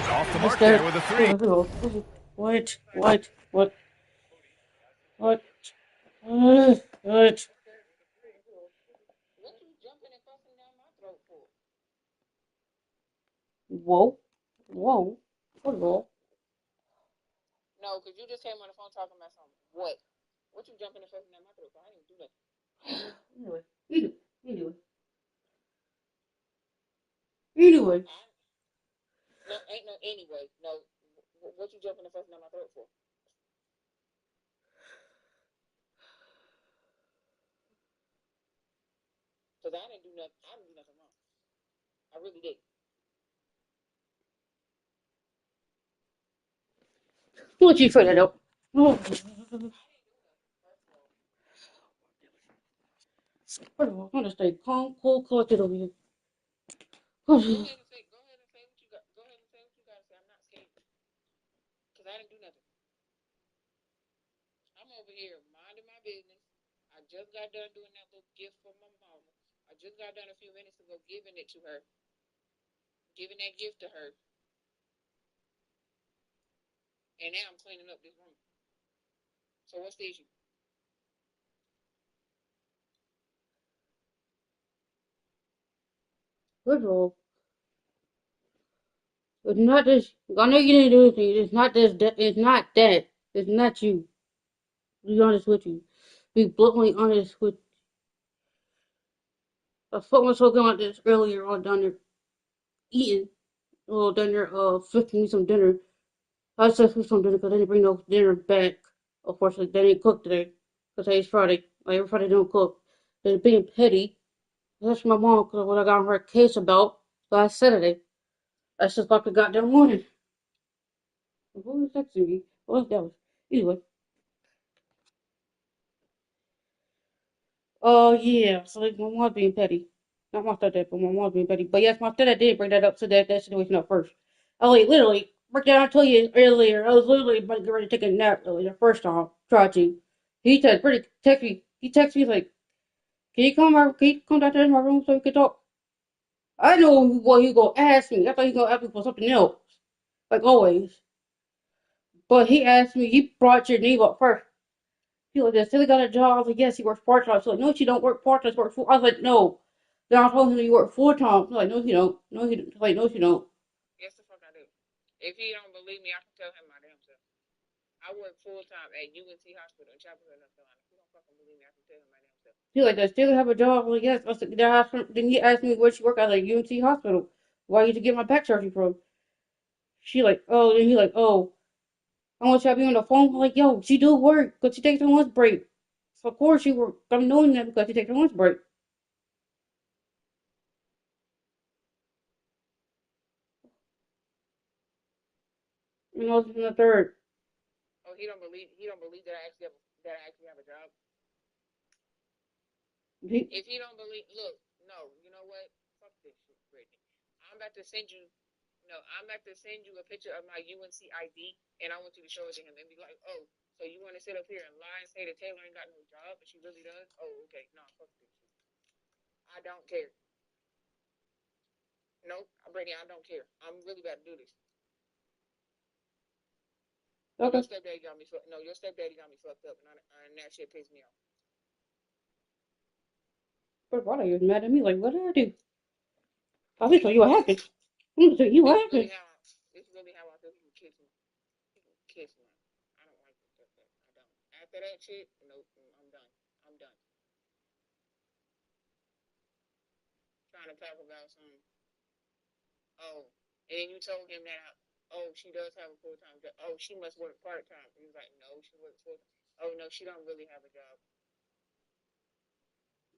Off the mark there with a 3. What? Whoa. First of all. No, because you just came on the phone talking about something. What? What you jumping the fucking down my throat for? I didn't do that. Anyway. No, ain't no anyway. No, what you jumping the fucking down my throat for? Because I didn't do nothing. I didn't do nothing wrong. I really did. What you figured out? Oh. First of all, I'm gonna stay calm, cool, collected over here. Go ahead and say what you got. Go ahead and say what you got to say. I'm not scared. Because I didn't do nothing. I'm over here minding my business. I just got done doing that little gift for my mama. I just got done a few minutes ago giving it to her. Giving that gift to her. And now I'm cleaning up this room. So what's the issue? First of all, it's not this. I know you didn't do anything. It's not this. It's not that. It's not you. Be honest with you. Be bluntly honest with. I was talking about this earlier on down there eating. Well, down there fixing me some dinner. I said fix some dinner because they didn't bring no dinner back. Of course, like, they didn't cook today because today's Friday. Like every Friday, they don't cook. They're being petty. That's my mom because what I got on her case about last Saturday. That's just like the goddamn morning. Who was texting me? What was that? Anyway. Oh, yeah. So, like, my mom's being petty. Not my stepdad, but my mom's being petty. But yes, my stepdad did bring that up to that situation up first. Oh, like, literally, break down, I told you earlier, I was literally about to get ready to take a nap earlier, the first time, tried to. He text me, like, can you come down to my room so we can talk? I know what he gonna ask me. I thought he gonna ask me for something else. Like always. But he asked me, he brought your name up first. He was like, does Tilly got a job? I was like, yes, he works part time. She's like, no, she don't work part time. She works full. I was like, no. Then I told him you work full time. She's like, no, she don't. No, he don't. Like, no, she don't. Yes, the fuck I do. If he don't believe me, I can tell him my damn self. I work full time at UNC Hospital in Chapel Hill, North Carolina. If he don't fucking believe me, I can tell him my damn self. He's like, does Tilly have a job? I was like, yes. I was like, then he asked me where she worked. I was like, UNC Hospital. Why you to get my back surgery from? She like, oh, then he like, oh, I want you to be on the phone. I'm like, yo, she do work because she takes her lunch break. So of course she work. I'm knowing that because she takes her lunch break. You know, it's in the third. Oh, he don't believe that I actually have a job. If he don't believe, look, no, you know what? Fuck this shit, Brittni. I'm about to send you. No, I'm about to send you a picture of my UNC ID, and I want you to show it to him and be like, oh, so you want to sit up here and lie and say that Taylor ain't got no job, but she really does? Oh, okay, no, fuck this shit. I don't care. Nope, Brittni, I don't care. I'm really about to do this. Okay. Your stepdaddy got me fucked. No, your stepdaddy got me fucked up, and that shit pissed me off. But why are you mad at me? Like, what did I do? I'll just tell you what happened. I'm gonna tell you what happened. This is really how I feel. He can kiss me. He can kiss me. I don't like this stuff. I don't. After that shit, nope, I'm done. I'm done. Trying to talk about some. Oh, and then you told him that. Oh, she does have a full time job. Oh, she must work part time. He was like, no, she works full time. Oh no, she don't really have a job.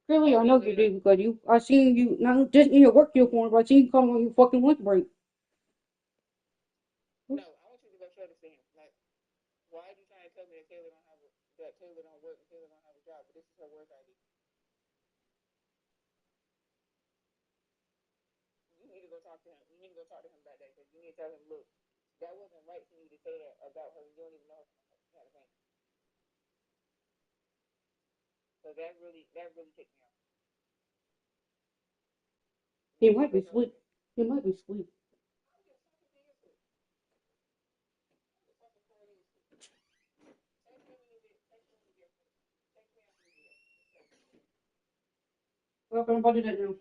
Really, I know you do because I seen you not just in your work uniform, but I seen you come on your fucking lunch break. No, I want you to go show this to him. Like, why are you trying to tell me that Taylor don't work and Taylor don't have a job? But this is her work ID. You need to go talk to him. You need to go talk to him about that because you need to tell him, look, that wasn't right for you to say that about her. You don't even know her kind of thing. So that really ticked me off. He might be asleep. He might be asleep. Well, I'm about to do that now.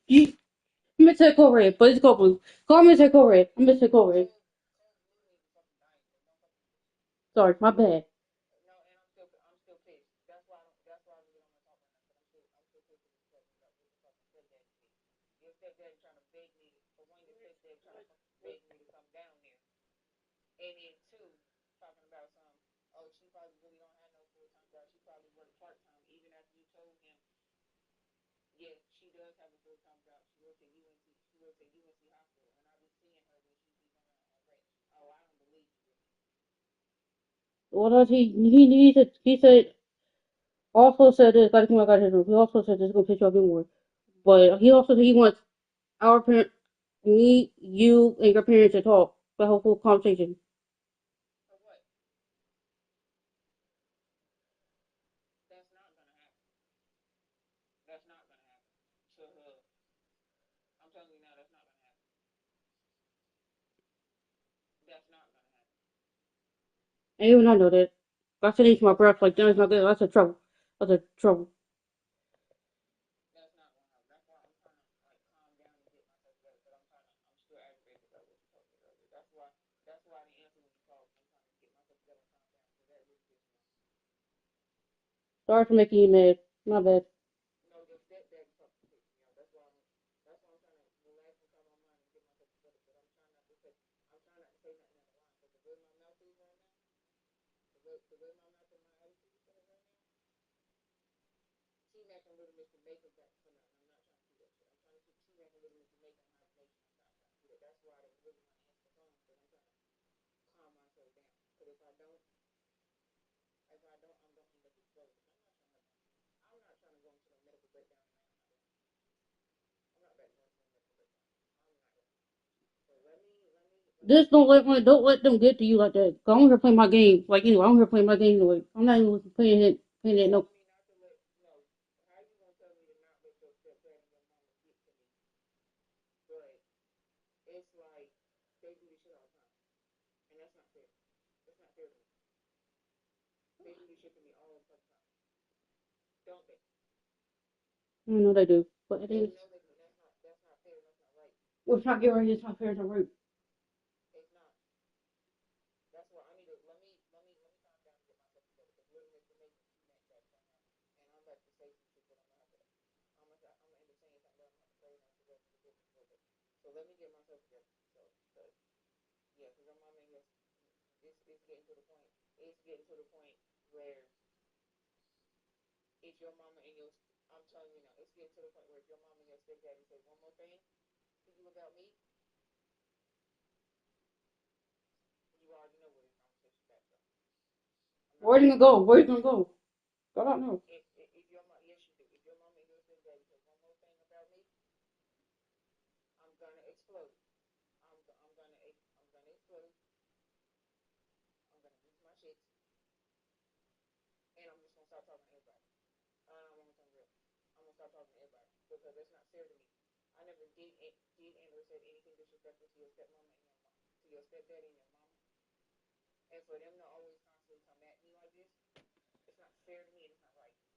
I'm Mr. Cold Red, but it's Cold Blue. Call me Mr. Cold Red. I'm Mr. Cold Red. Sorry, my bad. And then two, talking about some, oh, she probably really don't have no full-time job. She probably work part-time, even after you told him, yes, she does have a full-time job. She works at UNC. She works at UNC Hospital, and I be seeing her when she be going on rent. Oh, I don't believe you. What else he said also said this, gotta come back out of his room. He also said this is gonna piss you off even more. But he also said he wants our parent, me, you, and your parents to talk. The whole conversation. For what? That's not gonna happen. That's not gonna happen. To her. I'm telling you now, that's not gonna happen. That's not gonna happen. And even I know that. If I said anything to my breath like that, it's not good. That's a trouble. That's a trouble. That's not gonna happen. That's why I'm trying to like calm down and get myself together. But I'm still aggravated about what you told me earlier. That's why I didn't answer when you called. I'm trying to get myself together and calm down because that really pissed me off. Sorry for making you mad. My bad. No, your stepdad fucking pissed me off. That's why I'm trying to relax and calm my mind and get myself together. But I'm trying not to say nothing out of line. But the way my mouth is right now, the way my mouth and my attitude is right now, T-Mac and Little Miss can make it back for nothing. I'm not trying to do that shit. I'm trying to keep T-Mac and Little Miss can make on my information. I'm not trying to do that. That's why I didn't really want to answer the phone because I'm trying to calm myself down. Because if I don't, I'm going to end up exploding. I'm not trying to go into a medical breakdown tonight. I'm not about to go into a medical breakdown. I'm not going to. So let me. Just don't let them get to you like that. I'm here playing my game. Like anyway, I'm here playing my game anyway. I'm not even playing it. No. How you gonna tell me to not let your stepdad and your mama get to me? But it's like they do this shit all the time, and that's not fair. That's not fair to me. They do this shit to me all the fucking time, don't they? I know they do, but it is. That's not fair. That's not right. Well, it's not get right. It's not fair. It's not right. It's not. That's why I need to let me calm down and get myself together because literally it's making T-Mac back right now, and I'm about to say some shit that I'm gonna end up saying something that I'm gonna have to close out the rest of the business for it. So let me get myself together. So yeah, because I'm on this. It's getting to the point. It's getting to the point where if your mama and your, I'm telling you now, it's getting to the point where if your mama and your stepdaddy say one more thing to you about me, you already know where this conversation back from. Where are you gonna go? Where are you gonna go? I don't know. If your mom, yes you do. If your mama and your stepdaddy say one more thing about me, I'm gonna explode. I'm gonna explode. I'm gonna lose my shit, and I'm just gonna start talking to everybody. I don't want to come real. I'm gonna start talking to everybody because that's not fair to me. I never did and or said anything disrespectful to your stepmama and your mom, to your stepdaddy and your mama. And for them to always constantly come at me like this, it's not fair to me and it's not right.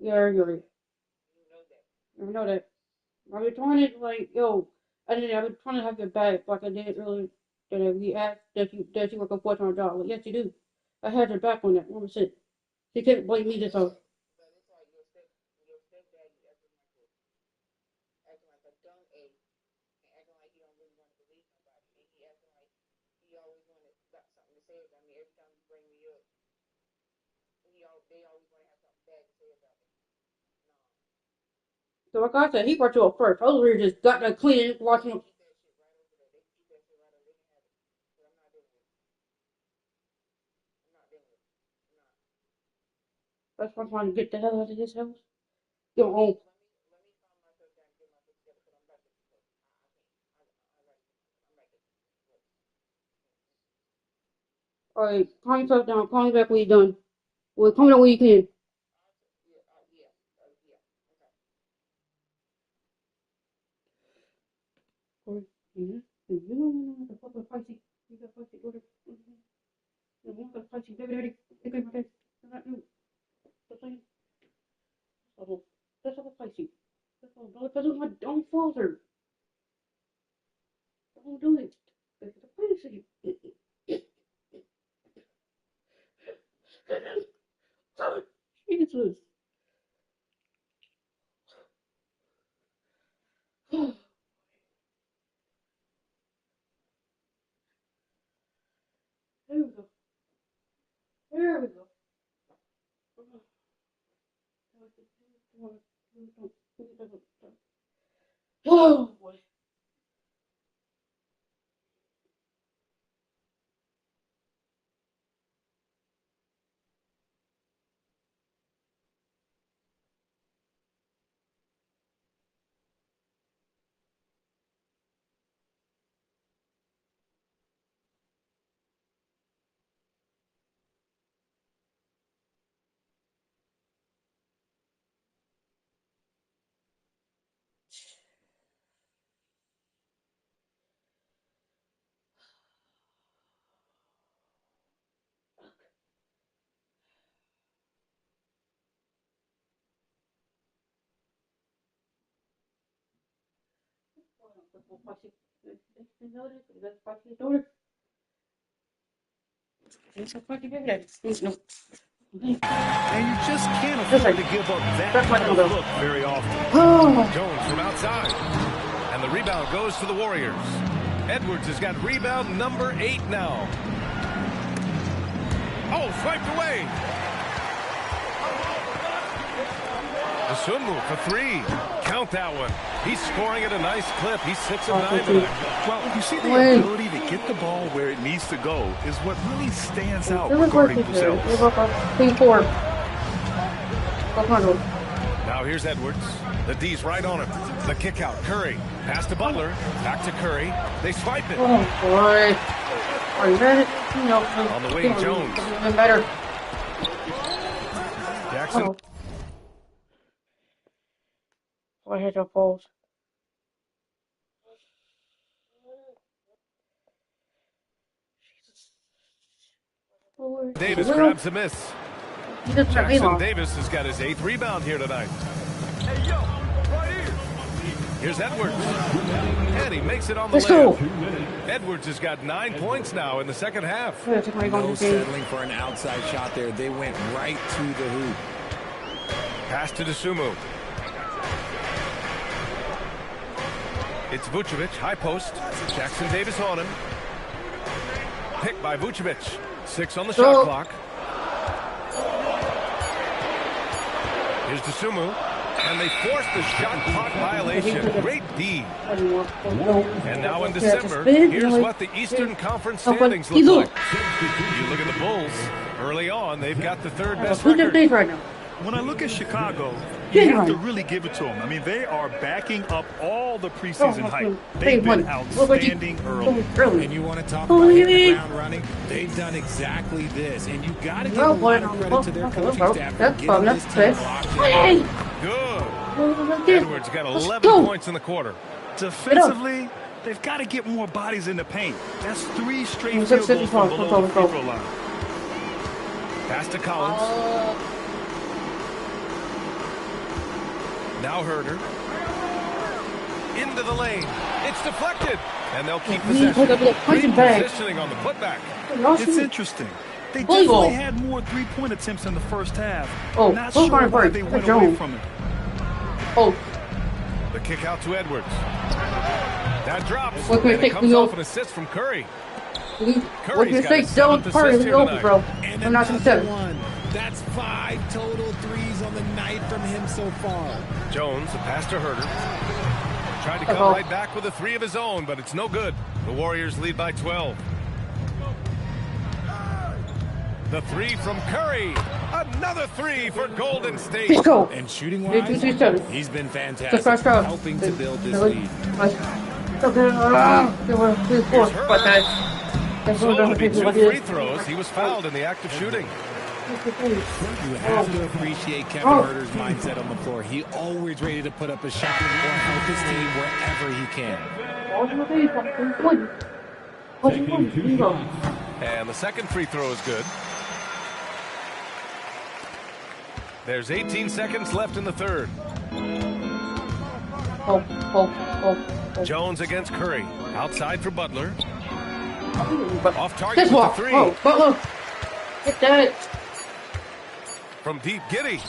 Yeah, you're right. You know that. I know that. I've been trying to like, yo, I've been trying to have your back like I did earlier. That we asked that you work a 4-time job. Like, yes, you do. I had your back on that 100%. She can't blame me this time. But it's like your stepdaddy acting like a dumb egg and acting like he don't really want to believe nobody and he acting like he always wanted got something to say about me every time you bring me up. They always want to have something bad to say about me. No. So like I said, he brought you up first. I was really just got that clean, watching him. Keep that shit right over there. They can keep that shit right over there. They can have it. But I'm not dealing with it. I'm not dealing with it. I'm not. That's why I'm trying to get the hell out of his house. Go home. Let me calm myself down and get myself together because I'm about to explode. I'm about to explode. Alright, calm yourself down. Call me back when you're done. Well, call me down when you can. Yeah. Okay. Or, you know, the fucking spicy. You got spicy order. You want the spicy baby daddy. Okay, my dad. I'm not doing. Because of my dumb father. Don't do it. Jesus. There we go. There we go. Oh boy. And you just can't afford to give up that kind of look very often. Jones from outside. And the rebound goes to the Warriors. Edwards has got rebound number 8 now. Oh, swiped away. Sunmu for 3. Count that one. He's scoring at a nice clip. He's 6 of 9 tonight. Well, you see, the ability to get the ball where it needs to go is what really stands out regarding Buzel's. Now here's Edwards. The D's right on him. The kick out. Curry. Pass to Butler. Back to Curry. They swipe it. Oh, boy. Are you ready? No. On the wing, Jones. Even better. Jackson. Oh. I hit your balls. Davis grabs a miss. Jackson Davis has got his 8th rebound here tonight. Hey, yo, right here. Here's Edwards. And he makes it on the layup. Edwards has got 9 points now in the second half. No settling for an outside shot there. They went right to the hoop. Pass to Dosunmu. It's Vucevic, high post. Jackson Davis on him. Picked by Vucevic. 6 on the shot clock. Here's Dosunmu. And they forced the shot clock violation. Great D. And now in December, here's what the Eastern Conference standings look like. You look at the Bulls. Early on, they've got the 3rd best record. When I look at Chicago, you have to really give it to them. I mean, they are backing up all the preseason hype. They've been outstanding early. And you want to talk about hitting the ground running? They've done exactly this. And you got to give a lot of credit to their coaching staff for getting this team locked in. Good. Edwards got 11 points in the quarter. Defensively, they've got to get more bodies in the paint. That's 3 straight field goals from below the free throw line. Pass to Collins. Now Herder. Into the lane. It's deflected. And they'll keep possession. Great positioning on the putback. It's interesting. They definitely had more 3-point attempts in the first half. Not sure why they went away from it. The kick out to Edwards. That drops. And it comes off an assist from Curry. Curry's got his 7th assist here tonight. And another one. That's 5 total threes on the night from him so far. Jones, the pass to Herder. Tried to come right back with a 3 of his own, but it's no good. The Warriors lead by 12. The 3 from Curry. Another 3 for Golden State. Let's go. And shooting-wise, he's been fantastic, helping to build this lead. Slow to be 2 free throws. He was fouled in the act of shooting. You have to appreciate Kevin Herter's mindset on the floor. He always ready to put up a shot or help his team wherever he can. And the second free throw is good. There's 18 seconds left in the third. Jones against Curry. Outside for Butler. Off target with the three. Oh, Butler. Get that. From deep, Giddey.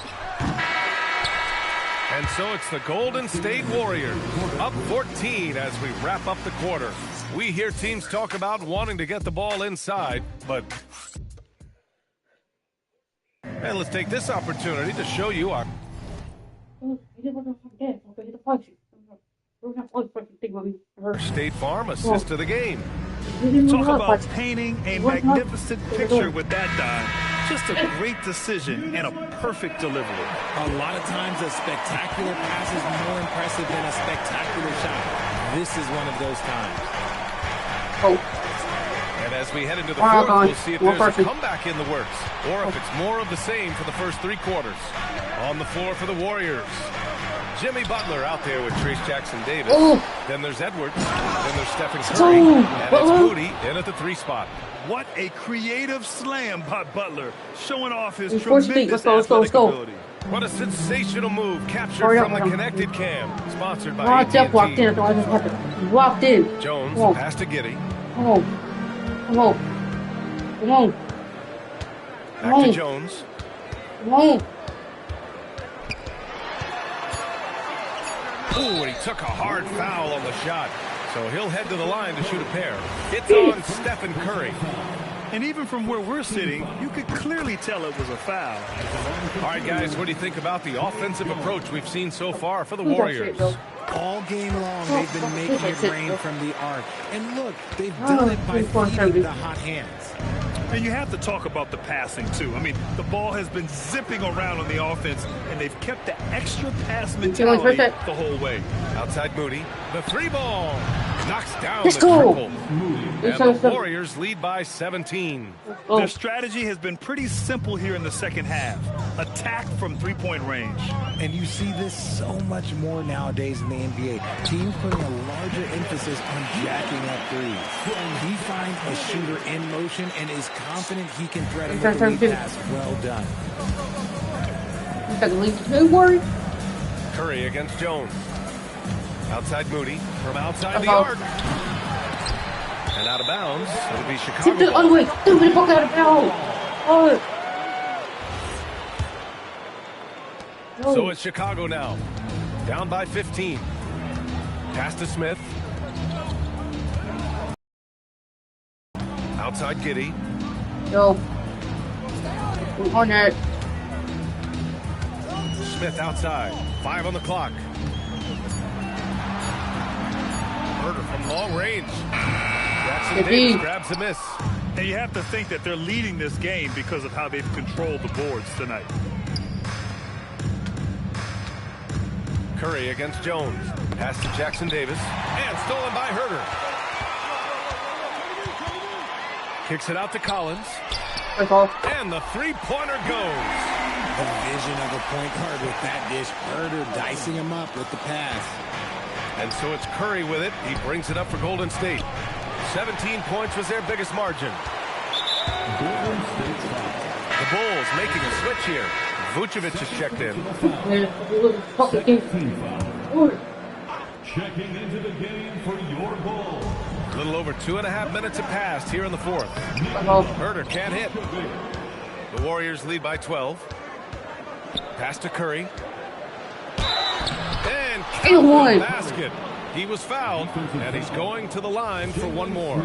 And so it's the Golden State Warriors up 14 as we wrap up the quarter. We hear teams talk about wanting to get the ball inside, but... And let's take this opportunity to show you our... State Farm assist to the game. Talk about painting a magnificent picture with that dive. Just a great decision and a perfect delivery. A lot of times a spectacular pass is more impressive than a spectacular shot. This is one of those times. And as we head into the fourth, we'll see if there's a comeback in the works, or if it's more of the same for the first three quarters. On the floor for the Warriors, Jimmy Butler out there with Trace Jackson-Davis. Then there's Edwards. Then there's Stephen Curry. And it's Moody in at the three spot. What a creative slam by Butler, showing off his tremendous athletic ability. What a sensational move captured from the connected cam. Sponsored by AT&T. Walked in. Jones, pass to Giddey. Come on. Back to Jones. Ooh, and he took a hard foul on the shot. So he'll head to the line to shoot a pair. It's on Stephen Curry. And even from where we're sitting, you could clearly tell it was a foul. All right, guys, what do you think about the offensive approach we've seen so far for the Warriors? All game long, they've been making it rain from the arc. And look, they've done it by feeding the hot hands. And you have to talk about the passing, too. I mean, the ball has been zipping around on the offense, and they've kept the extra pass mentality the whole way. Outside Moody, the three ball knocks down the triple. And the Warriors lead by 17. Their strategy has been pretty simple here in the second half. Attack from three-point range. And you see this so much more nowadays in the NBA. Teams putting a larger emphasis on jacking up threes. He finds a shooter in motion and is confident he can thread a lead pass. Well done. Curry against Jones. Outside Moody from outside the arc. And out of bounds. It'll be Chicago ball. So it's Chicago now. Down by 15. Pass to Smith. Outside Giddey. On it. Smith outside. 5 on the clock. Herder from long range. Jackson-Davis grabs a miss. And you have to think that they're leading this game because of how they've controlled the boards tonight. Curry against Jones. Pass to Jackson-Davis. And stolen by Herder. Kicks it out to Collins. And the three-pointer goes. The vision of a point guard with that dish. Herder dicing him up with the pass. And so it's Curry with it. He brings it up for Golden State. 17 points was their biggest margin. The Bulls making a switch here. Vucevic is checked in. Checking into the game for your Bulls. A little over 2.5 minutes have passed here in the fourth. Herder can't hit. The Warriors lead by 12. Pass to Curry. And the basket. He was fouled, and he's going to the line for one more.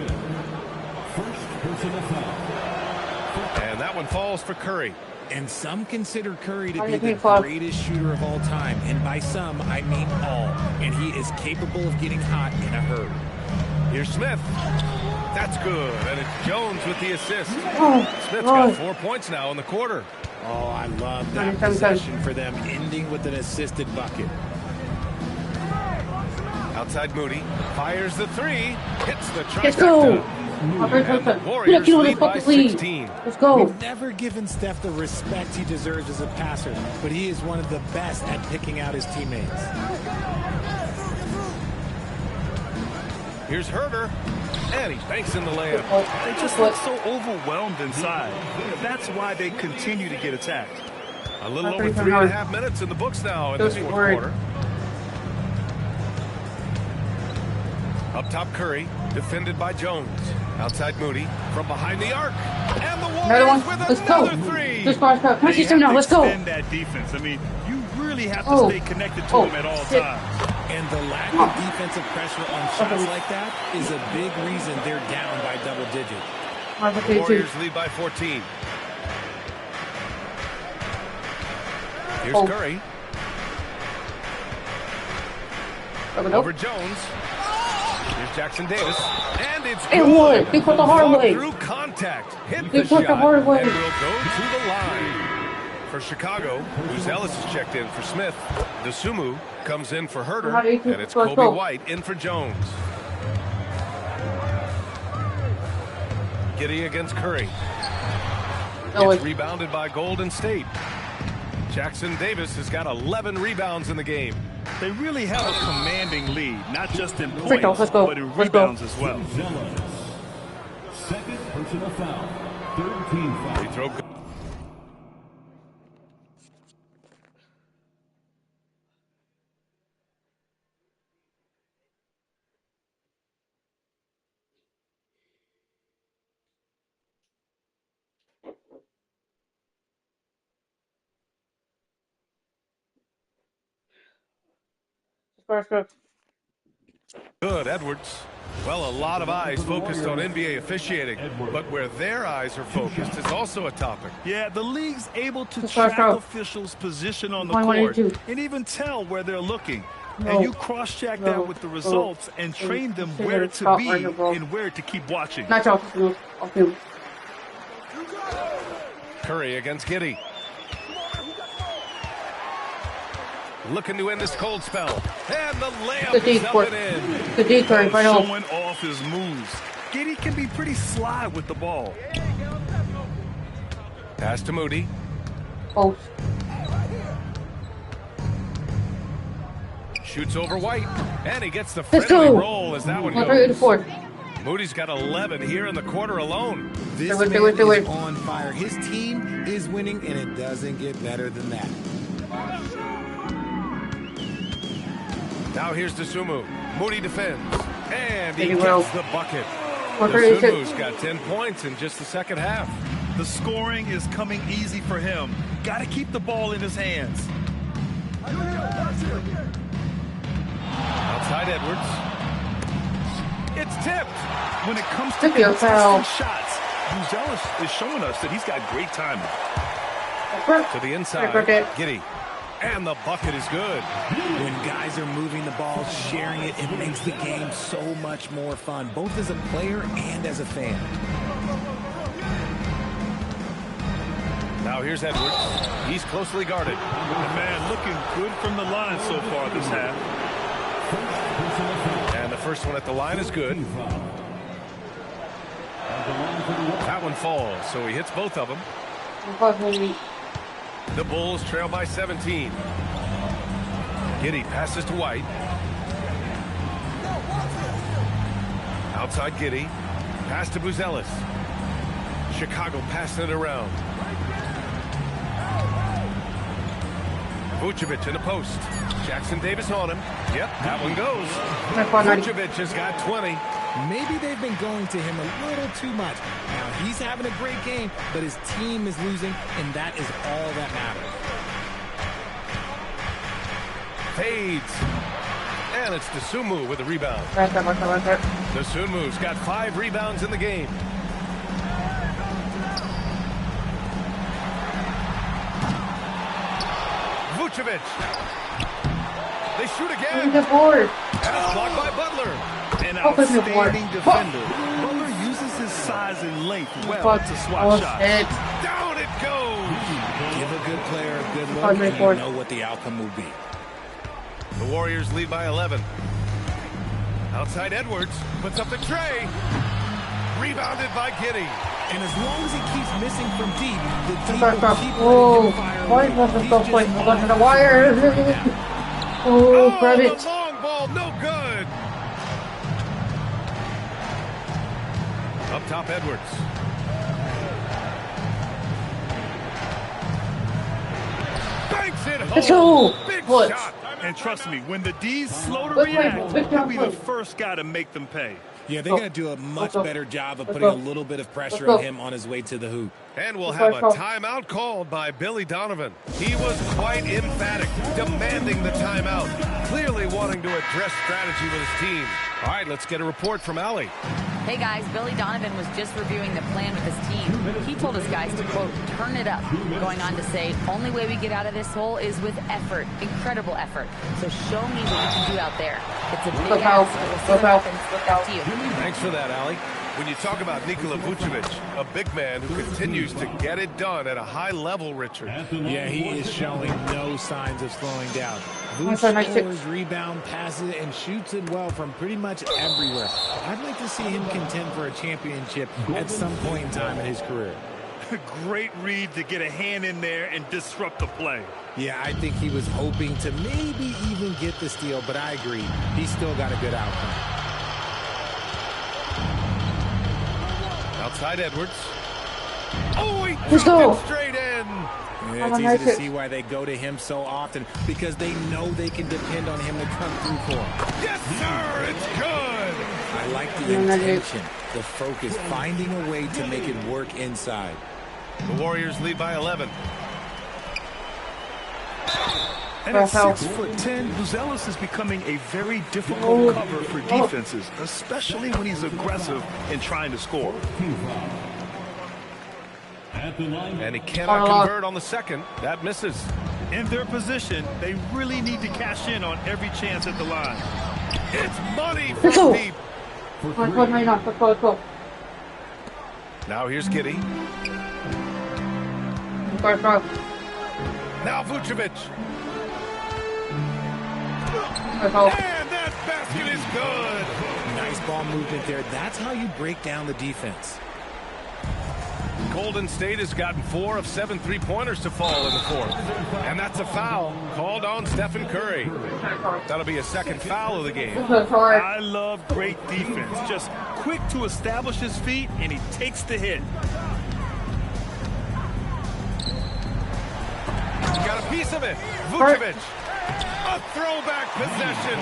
And that one falls for Curry. And some consider Curry to be the greatest shooter of all time. And by some, I mean all. And he is capable of getting hot in a hurry. Here's Smith. That's good. And it's Jones with the assist. Smith's got 4 points now in the quarter. Oh, I love that possession for them, ending with an assisted bucket. Outside Moody. Fires the three. Hits the trifecta. And the Warriors lead by 16. Let's go. We've never given Steph the respect he deserves as a passer, but he is one of the best at picking out his teammates. Here's Herder, and he banks in the layup. They just look so overwhelmed inside. That's why they continue to get attacked. A little over 3.5 minutes in the books now in this fourth quarter. Up top, Curry, defended by Jones. Outside, Moody, from behind the arc. And the Warriors with another three. Let's go. Can I see some now? Let's go. Extend that defense. I mean, you really have to stay connected to him at all times. And the lack of defensive pressure on shots like that is a big reason they're down by double digits. The Warriors lead by 14. Here's Curry. Over Jones. Here's Jackson Davis. And it's good. He put the hard way. Through contact. Hit the shot. And will go to the line. For Chicago, Buzelis is checked in for Smith. Dosunmu comes in for Herter. And it's Kobe White in for Jones. Giddey against Curry. It's rebounded by Golden State. Jackson Davis has got 11 rebounds in the game. They really have a commanding lead, not just in points, but in rebounds as well. Second personal foul. Third team foul. Free throw. Good, Edwards. Well, a lot of eyes focused on NBA officiating, but where their eyes are focused is also a topic. Yeah, the league's able to track officials' position on the court and even tell where they're looking. And you cross-check that with the results and train them where to be and where to keep watching. Curry against Giddey. Looking to end this cold spell. And the layup is up and in. The D Curry, showing off his moves. Giddey can be pretty sly with the ball. Pass to Moody. Shoots over White. And he gets the friendly roll as that one goes. Moody's got 11 here in the quarter alone. This man is on fire. His team is winning, and it doesn't get better than that. Now here's Dosunmu. Moody defends. And he gets the bucket. Dosunmu's got 10 points in just the second half. The scoring is coming easy for him. Got to keep the ball in his hands. Outside Edwards. It's tipped. When it comes to contesting shots, Buzelis is showing us that he's got great timing. To the inside, Giddey. And the bucket is good. When guys are moving the ball, sharing it, it makes the game so much more fun, both as a player and as a fan. Now here's Edwards. He's closely guarded. The man looking good from the line so far this half. And the first one at the line is good. That one falls, so he hits both of them. The Bulls trail by 17. Giddey passes to White. Outside Giddey. Pass to Buzelis. Chicago passing it around. Vucevic in the post. Jackson Davis on him. Yep, that one goes. Vucevic has got 20. Maybe they've been going to him a little too much. Now, he's having a great game, but his team is losing, and that is all that matters. Fades. And it's Dosunmu with a rebound. Dosunmu's got 5 rebounds in the game. Vucevic. They shoot again. And it's blocked by Butler. An outstanding defender. Butler uses his size and length well to swat shots. Down it goes. Give a good player a good look, and you know what the outcome will be. The Warriors lead by 11. Outside Edwards puts up the tray. Rebounded by Giddey. And as long as he keeps missing from deep, the team will keep letting him fire away. Grab it. The long ball, no good. Up top, Edwards. Banks it home. Big shot. And trust me, when the D's slow to react, he'll be the first guy to make them pay. Yeah, they're going to do a much better job of putting a little bit of pressure on him on his way to the hoop. And we'll have a timeout called by Billy Donovan. He was quite emphatic, demanding the timeout, clearly wanting to address strategy with his team. All right, let's get a report from Allie. Hey guys, Billy Donovan was just reviewing the plan with his team. He told his guys to, quote, turn it up, going on to say, only way we get out of this hole is with effort, incredible effort. So show me what you can do out there. It's a big ask, but we'll see what happens. Up to you. Thanks for that, Allie. When you talk about Nikola Vucevic, a big man who continues to get it done at a high level, Richard. Yeah, he is showing no signs of slowing down. Vucevic scores, rebound, passes, and shoots it well from pretty much everywhere. I'd like to see him contend for a championship at some point in time in his career. Great read to get a hand in there and disrupt the play. Yeah, I think he was hoping to maybe even get the steal, but I agree. He's still got a good outcome. Outside Edwards. Oh, he Let's go. Straight in. Yeah, it's easy to see why they go to him so often, because they know they can depend on him to come through for them. Yes, sir. It's good. I like the intention, the focus, finding a way to make it work inside. The Warriors lead by 11. And at 6'10", Buzelis is becoming a very difficult cover for defenses, especially when he's aggressive in trying to score. And he cannot convert on the second. That misses. In their position, they really need to cash in on every chance at the line. It's money from deep. Now here's Giddey. Now Vucevic. And that basket is good. Nice ball movement there. That's how you break down the defense. Golden State has gotten 4 of 7 3-pointers to fall in the fourth. And that's a foul called on Stephen Curry. That'll be a second foul of the game. I love great defense. Just quick to establish his feet, and he takes the hit. Got a piece of it. Vucevic. A throwback possession.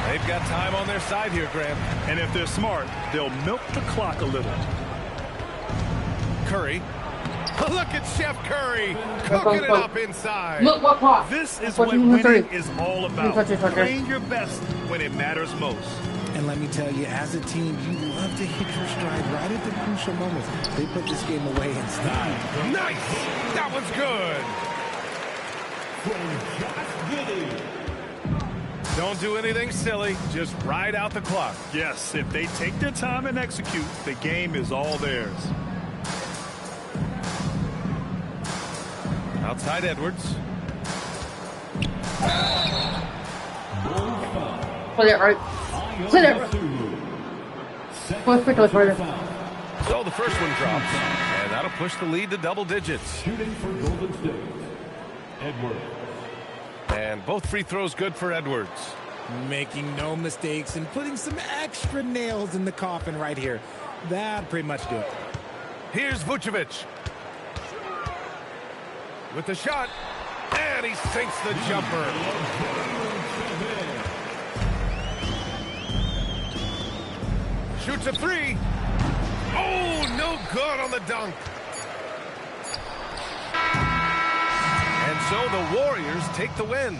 They've got time on their side here, Graham. And if they're smart, they'll milk the clock a little. Curry. Look at Chef Curry cooking it up inside. This is what winning is all about. Playing your best when it matters most. And let me tell you, as a team, you love to hit your stride right at the crucial moments. They put this game away in style. Nice! That one's good. Don't do anything silly. Just ride out the clock. Yes, if they take their time and execute, the game is all theirs. Outside Edwards. Play it right. Play it right. So the first one drops, and that'll push the lead to double digits. Shooting for Golden State, Edwards. And both free throws good for Edwards. Making no mistakes and putting some extra nails in the coffin right here. That pretty much do it. Here's Vucevic. With the shot, and he sinks the jumper. Shoots a three. Oh, no good on the dunk. And so the Warriors take the win.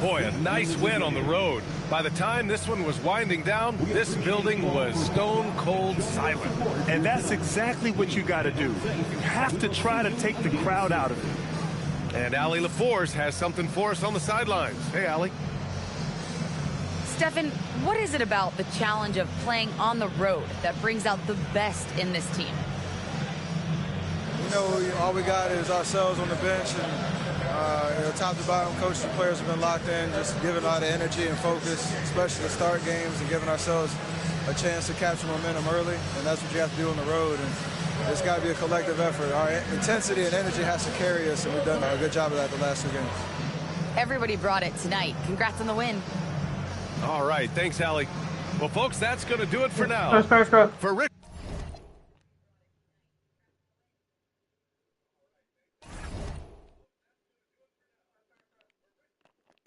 Boy, a nice win on the road. By the time this one was winding down, this building was stone cold silent. And that's exactly what you got to do. You have to try to take the crowd out of it. And Allie LaForce has something for us on the sidelines. Hey, Allie. Stephen, what is it about the challenge of playing on the road that brings out the best in this team? You know, all we got is ourselves on the bench, and top to bottom, coach and players have been locked in, just giving a lot of energy and focus, especially to start games and giving ourselves a chance to capture momentum early, and that's what you have to do on the road. And it's got to be a collective effort. Our intensity and energy has to carry us, and we've done a good job of that the last 2 games. Everybody brought it tonight. Congrats on the win. All right. Thanks, Allie. Well, folks, that's going to do it for now. For Rick.